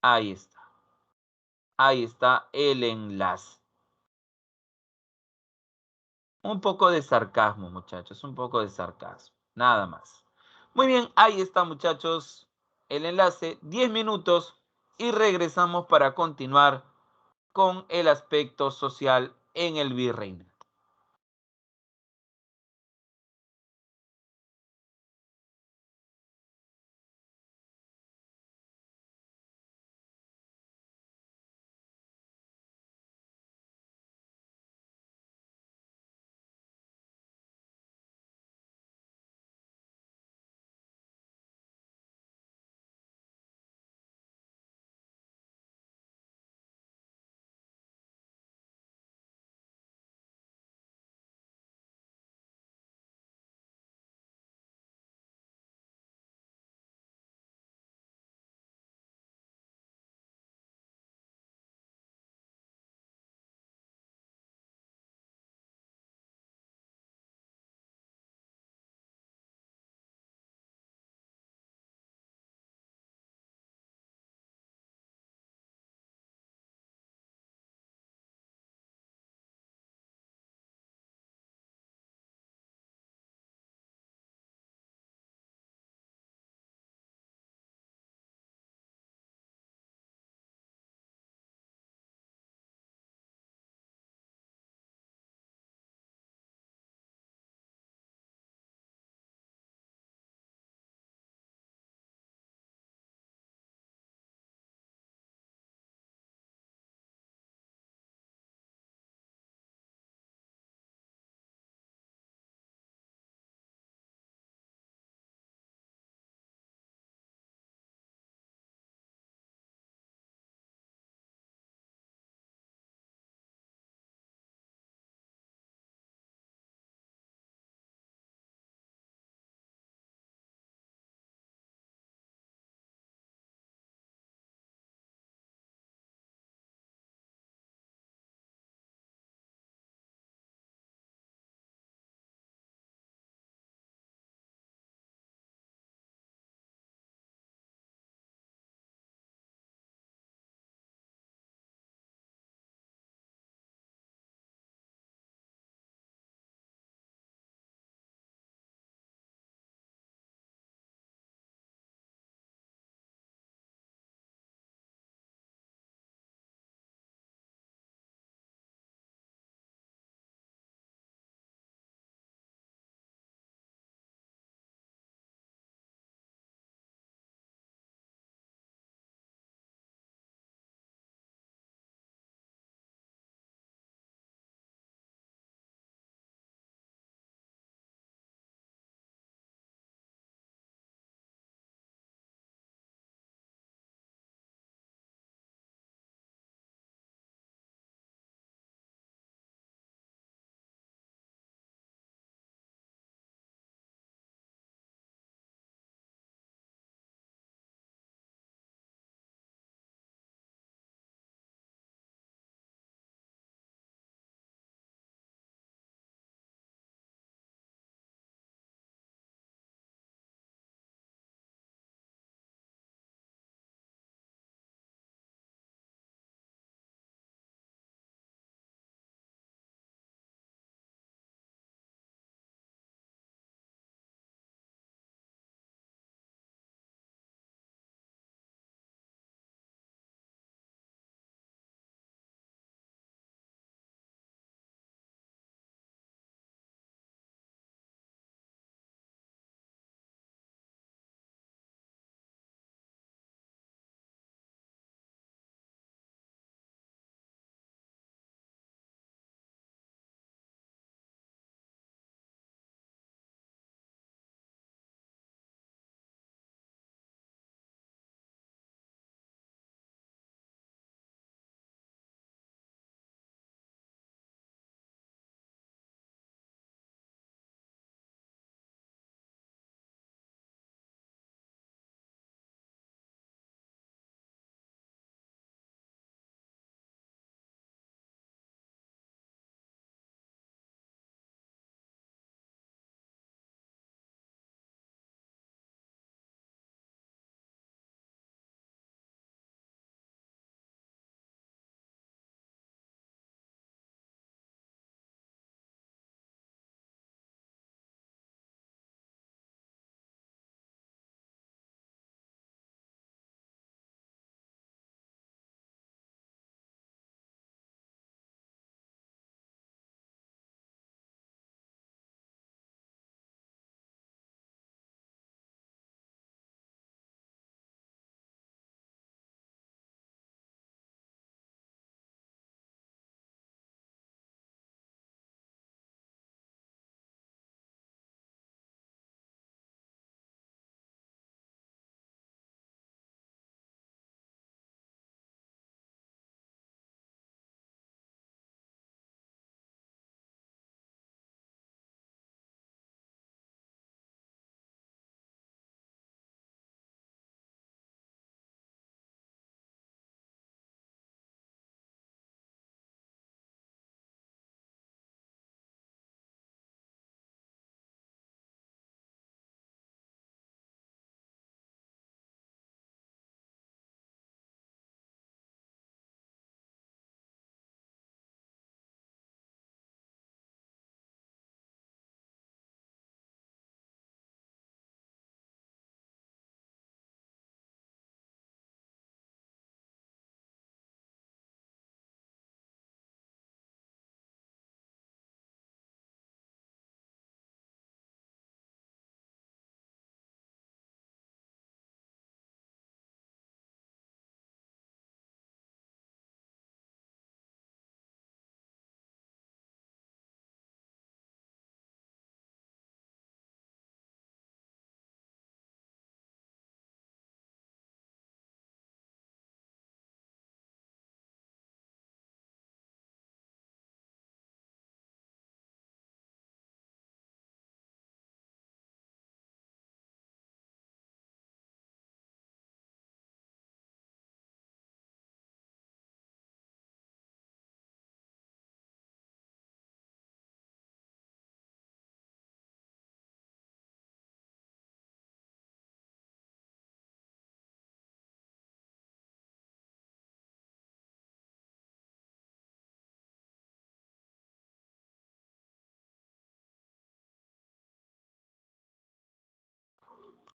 ahí está. Ahí está el enlace. Un poco de sarcasmo, muchachos. Un poco de sarcasmo. Nada más. Muy bien, ahí está, muchachos. El enlace, 10 minutos. Y regresamos para continuar con el aspecto social en el virreinato.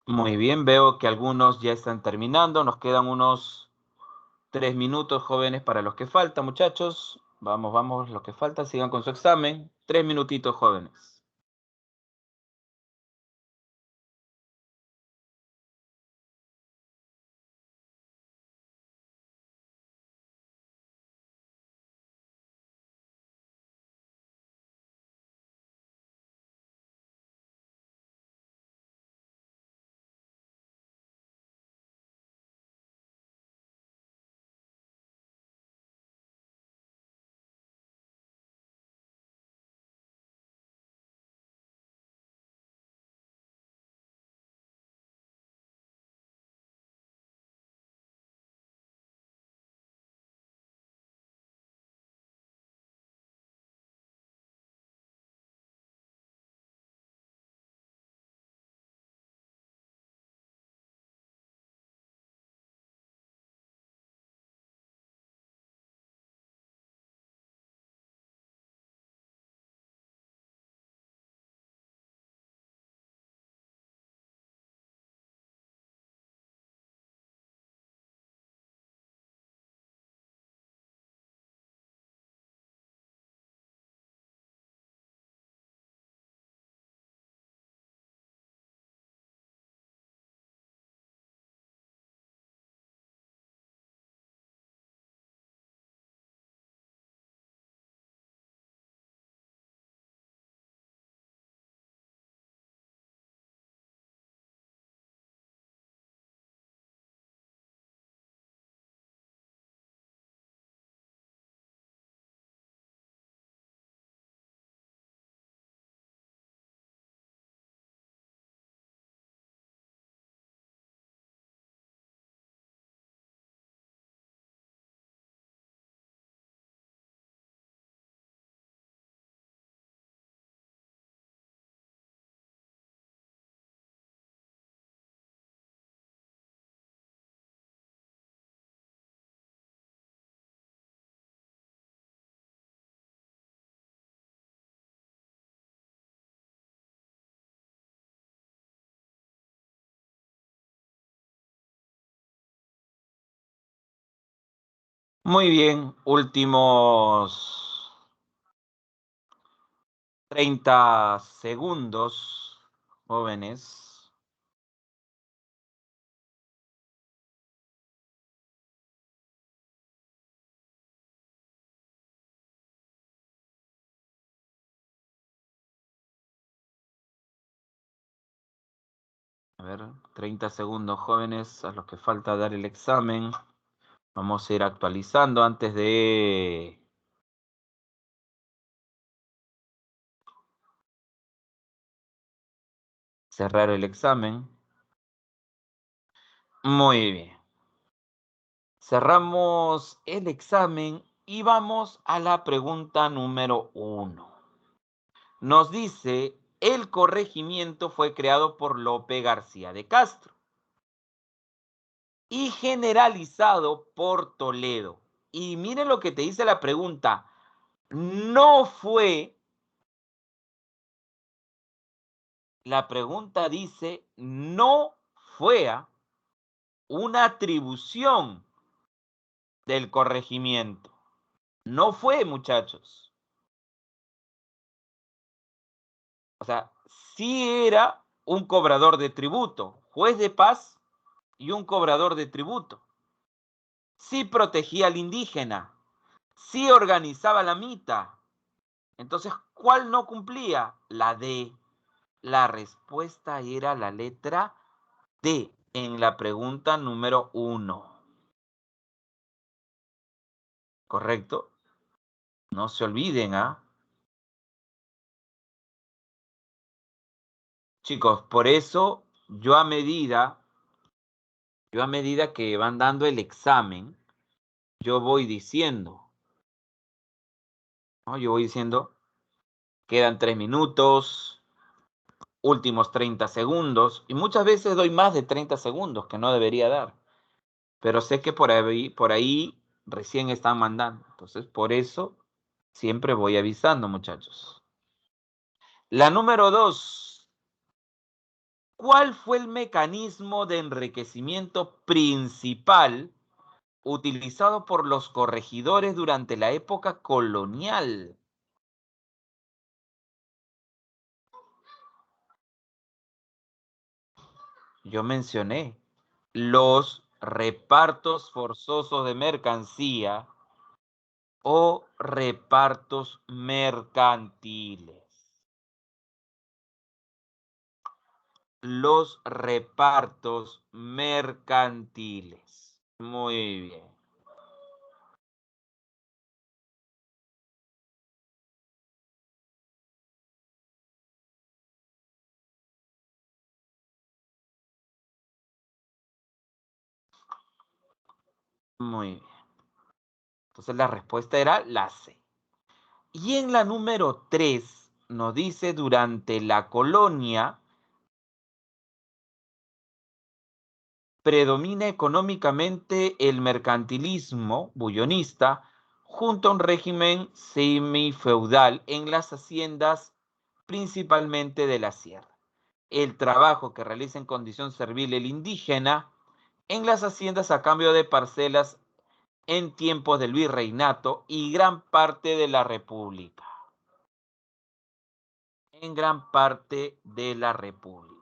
Muy bien, veo que algunos ya están terminando. Nos quedan unos 3 minutos, jóvenes, para los que faltan, muchachos. Vamos, vamos, los que faltan, sigan con su examen. 3 minutitos, jóvenes. Muy bien, últimos 30 segundos, jóvenes. A ver, 30 segundos, jóvenes, a los que falta dar el examen. Vamos a ir actualizando antes de cerrar el examen. Muy bien. Cerramos el examen y vamos a la pregunta número 1. Nos dice, el corregimiento fue creado por Lope García de Castro y generalizado por Toledo. Y miren lo que te dice la pregunta. No fue, la pregunta dice, no fue una atribución del corregimiento. No fue, muchachos. O sea, sí era un cobrador de tributo, juez de paz y un cobrador de tributo. Sí protegía al indígena, sí organizaba la mita. Entonces, ¿cuál no cumplía? La D. La respuesta era la letra D en la pregunta número 1. ¿Correcto? No se olviden, ¿ah? Chicos, por eso yo a medida que van dando el examen, yo voy diciendo, ¿no? Yo voy diciendo, quedan 3 minutos, últimos 30 segundos, y muchas veces doy más de 30 segundos que no debería dar, pero sé que por ahí recién están mandando, entonces por eso siempre voy avisando, muchachos. La número 2, ¿Cuál fue el mecanismo de enriquecimiento principal utilizado por los corregidores durante la época colonial? Yo mencioné los repartos forzosos de mercancía o repartos mercantiles. Los repartos mercantiles. Muy bien, muy bien. Entonces la respuesta era la C. Y en la número 3 nos dice durante la colonia predomina económicamente el mercantilismo bullonista junto a un régimen semifeudal en las haciendas, principalmente de la sierra. El trabajo que realiza en condición servil el indígena en las haciendas a cambio de parcelas en tiempos del virreinato y gran parte de la república. En gran parte de la república.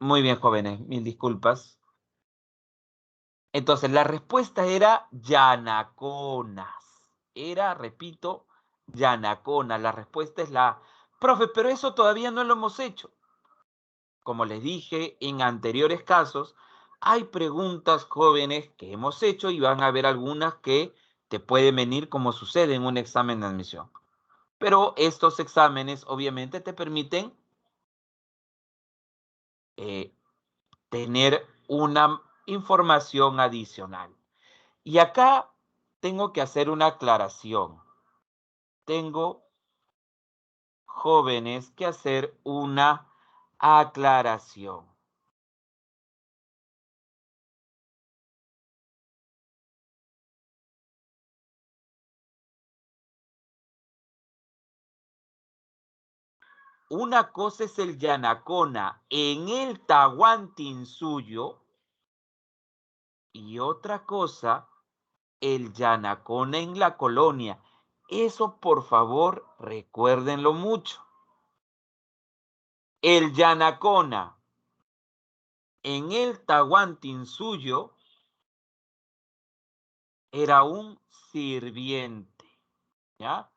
Muy bien, jóvenes, mil disculpas. Entonces, la respuesta era Yanaconas. Era, repito, Yanaconas. La respuesta es la A. Profe, pero eso todavía no lo hemos hecho. Como les dije en anteriores casos, hay preguntas jóvenes que hemos hecho y van a haber algunas que te pueden venir como sucede en un examen de admisión. Pero estos exámenes obviamente te permiten eh, tener una información adicional. Y acá tengo que hacer una aclaración. Tengo, jóvenes, que hacer una aclaración. Una cosa es el Yanacona en el Tahuantinsuyo y otra cosa, el Yanacona en la colonia. Eso, por favor, recuérdenlo mucho. El Yanacona en el Tahuantinsuyo era un sirviente, ¿ya?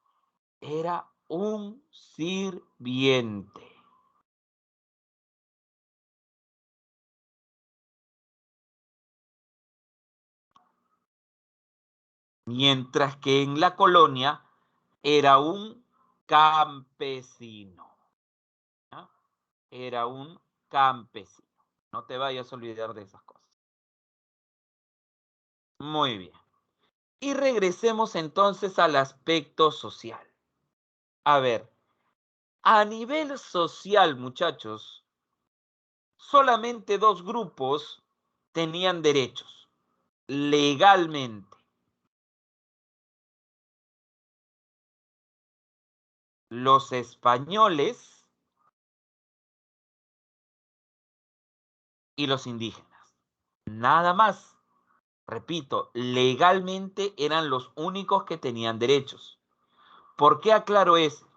Era un sirviente. Mientras que en la colonia era un campesino, ¿ya? Era un campesino. No te vayas a olvidar de esas cosas. Muy bien. Y regresemos entonces al aspecto social. A ver, a nivel social, muchachos, solamente dos grupos tenían derechos legalmente. Los españoles y los indígenas. Nada más. Repito, legalmente eran los únicos que tenían derechos. ¿Por qué aclaro eso?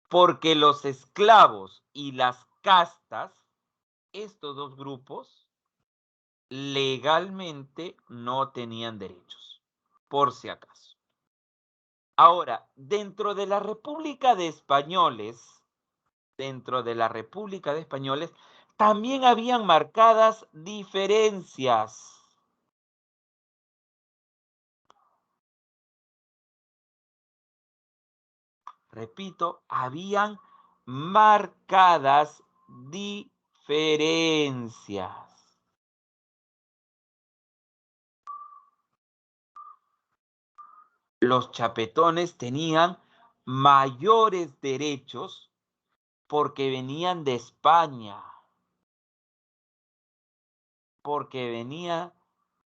Porque los esclavos y las castas, estos dos grupos, legalmente no tenían derechos, por si acaso. Ahora, dentro de la República de Españoles, también habían marcadas diferencias. Repito, habían marcadas diferencias. Los chapetones tenían mayores derechos porque venían de España, porque venía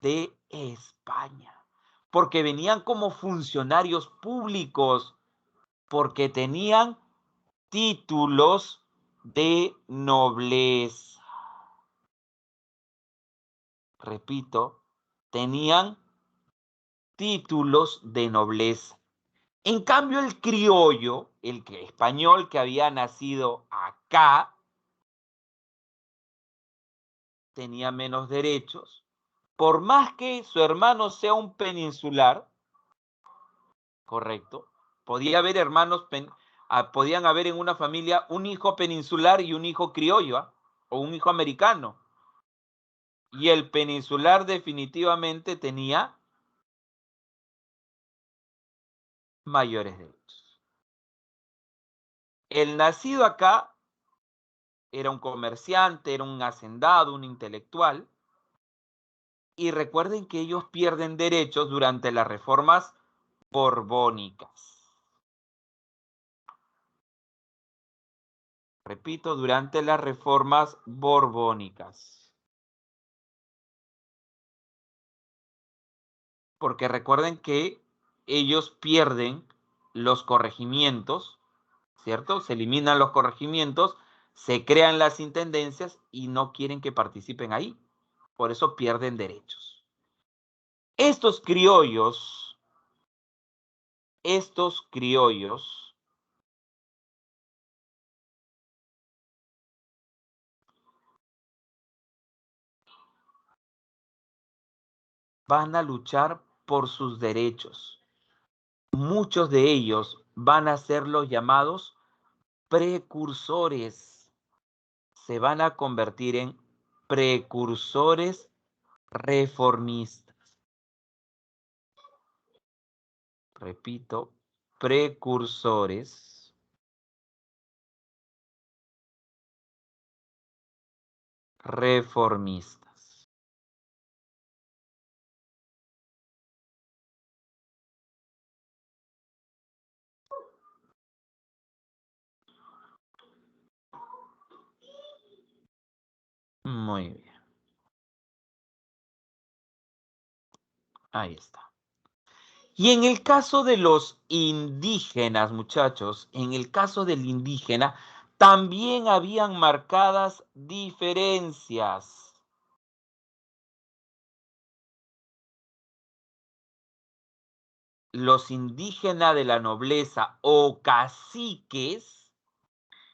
de España, porque venían como funcionarios públicos, porque tenían títulos de nobleza. Repito, tenían títulos de nobleza. En cambio, el criollo, español que había nacido acá, tenía menos derechos. Por más que su hermano sea un peninsular, correcto, podía haber podían haber en una familia un hijo peninsular y un hijo criollo, ¿ah? O un hijo americano. Y el peninsular definitivamente tenía mayores derechos. El nacido acá era un comerciante, era un hacendado, un intelectual. Y recuerden que ellos pierden derechos durante las reformas borbónicas. Repito, durante las reformas borbónicas. Porque recuerden que ellos pierden los corregimientos, ¿cierto? Se eliminan los corregimientos, se crean las intendencias y no quieren que participen ahí. Por eso pierden derechos. Estos criollos van a luchar por sus derechos. Muchos de ellos van a ser los llamados precursores. Se van a convertir en precursores reformistas. Repito, precursores reformistas. Muy bien. Ahí está. Y en el caso de los indígenas, muchachos, en el caso del indígena, también habían marcadas diferencias. Los indígenas de la nobleza o caciques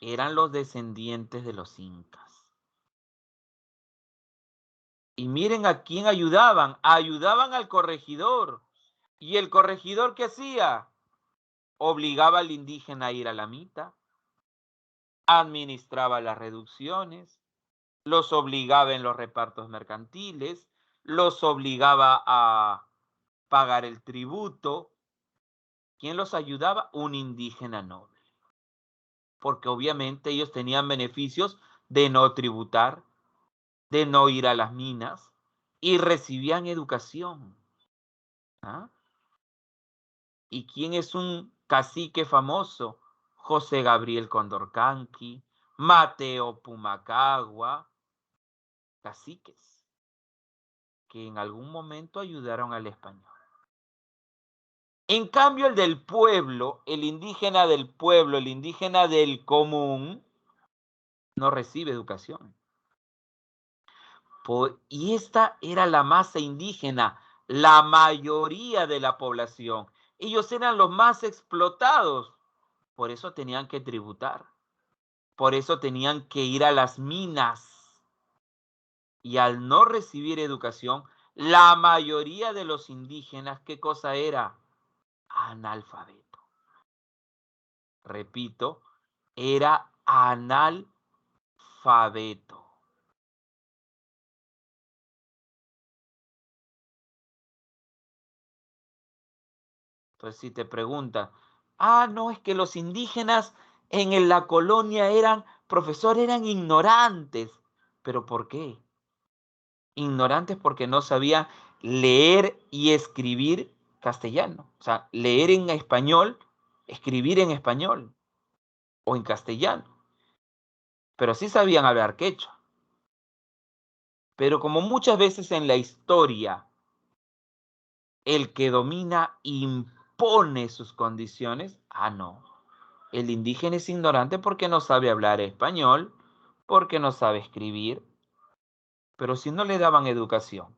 eran los descendientes de los incas. Y miren a quién ayudaban. Ayudaban al corregidor. ¿Y el corregidor qué hacía? Obligaba al indígena a ir a la mita, administraba las reducciones, los obligaba en los repartos mercantiles, los obligaba a pagar el tributo. ¿Quién los ayudaba? Un indígena noble. Porque obviamente ellos tenían beneficios de no tributar, de no ir a las minas y recibían educación. ¿Ah? ¿Y quién es un cacique famoso? José Gabriel Condorcanqui, Mateo Pumacagua, caciques que en algún momento ayudaron al español. En cambio, el del pueblo, el indígena del pueblo, el indígena del común, no recibe educación. Y esta era la masa indígena, la mayoría de la población. Ellos eran los más explotados, por eso tenían que tributar, por eso tenían que ir a las minas. Y al no recibir educación, la mayoría de los indígenas, ¿qué cosa era? Analfabeto. Repito, era analfabeto. Entonces, si te preguntan, No, es que los indígenas en la colonia eran ignorantes. ¿Pero por qué? Ignorantes porque no sabían leer y escribir castellano. O sea, leer en español, escribir en español o en castellano. Pero sí sabían hablar quechua. Pero como muchas veces en la historia, el que domina impone sus condiciones, no. El indígena es ignorante porque no sabe hablar español, porque no sabe escribir, pero si no le daban educación.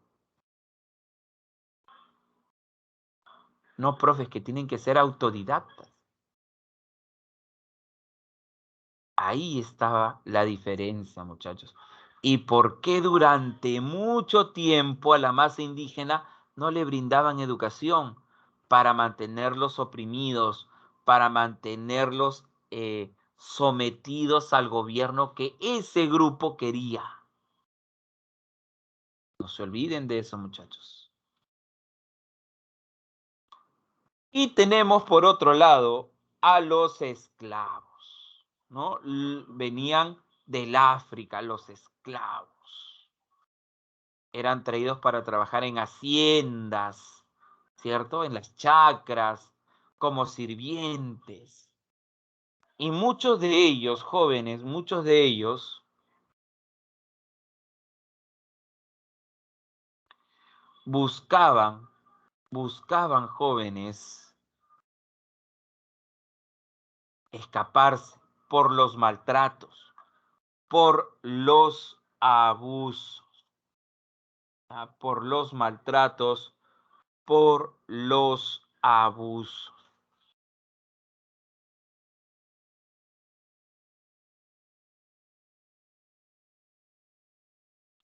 No, profes, que tienen que ser autodidactas. Ahí estaba la diferencia, muchachos. ¿Y por qué durante mucho tiempo a la masa indígena no le brindaban educación para mantenerlos oprimidos, para mantenerlos sometidos al gobierno que ese grupo quería? No se olviden de eso, muchachos. Y tenemos por otro lado a los esclavos, ¿no? Venían del África los esclavos. Eran traídos para trabajar en haciendas, ¿cierto? En las chacras, como sirvientes. Y muchos de ellos, jóvenes, muchos de ellos buscaban jóvenes escaparse por los maltratos, por los abusos, por los maltratos, por los abusos.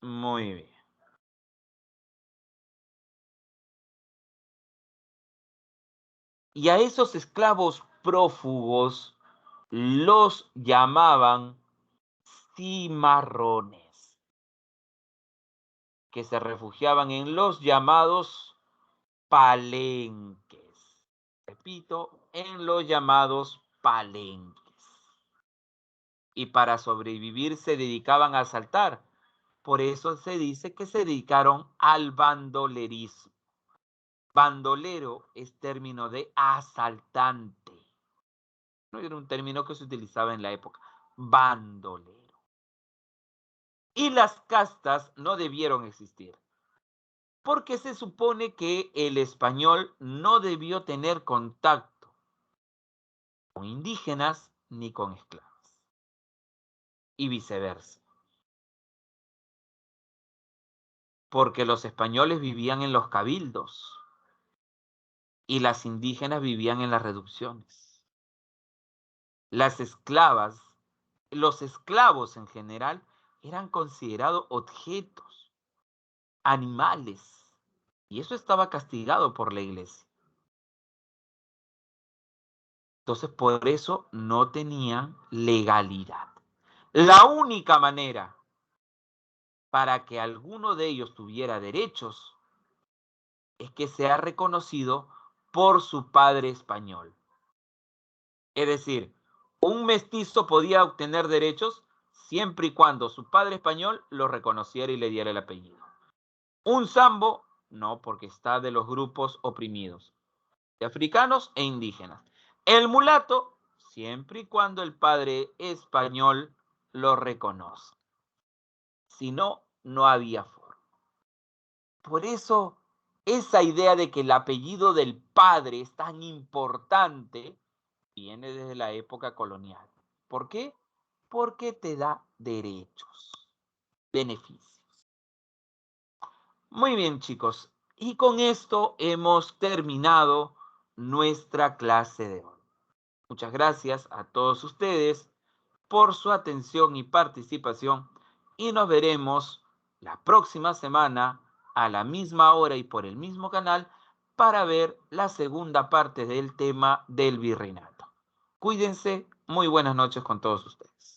Muy bien. Y a esos esclavos prófugos los llamaban cimarrones, que se refugiaban en los llamados palenques. Repito, en los llamados palenques. Y para sobrevivir se dedicaban a asaltar. Por eso se dice que se dedicaron al bandolerismo. Bandolero es término de asaltante. No era un término que se utilizaba en la época. Bandolero. Y las castas no debieron existir, porque se supone que el español no debió tener contacto con indígenas ni con esclavos, y viceversa, porque los españoles vivían en los cabildos y las indígenas vivían en las reducciones. Las esclavas, los esclavos en general, eran considerados objetos, animales, y eso estaba castigado por la iglesia. Entonces, por eso no tenían legalidad. La única manera para que alguno de ellos tuviera derechos es que sea reconocido por su padre español. Es decir, un mestizo podía obtener derechos siempre y cuando su padre español lo reconociera y le diera el apellido. Un sambo, no, porque está de los grupos oprimidos, de africanos e indígenas. El mulato, siempre y cuando el padre español lo reconoce. Si no, no había forma. Por eso, esa idea de que el apellido del padre es tan importante viene desde la época colonial. ¿Por qué? Porque te da derechos, beneficios. Muy bien, chicos. Y con esto hemos terminado nuestra clase de hoy. Muchas gracias a todos ustedes por su atención y participación y nos veremos la próxima semana a la misma hora y por el mismo canal para ver la segunda parte del tema del virreinato. Cuídense, muy buenas noches con todos ustedes.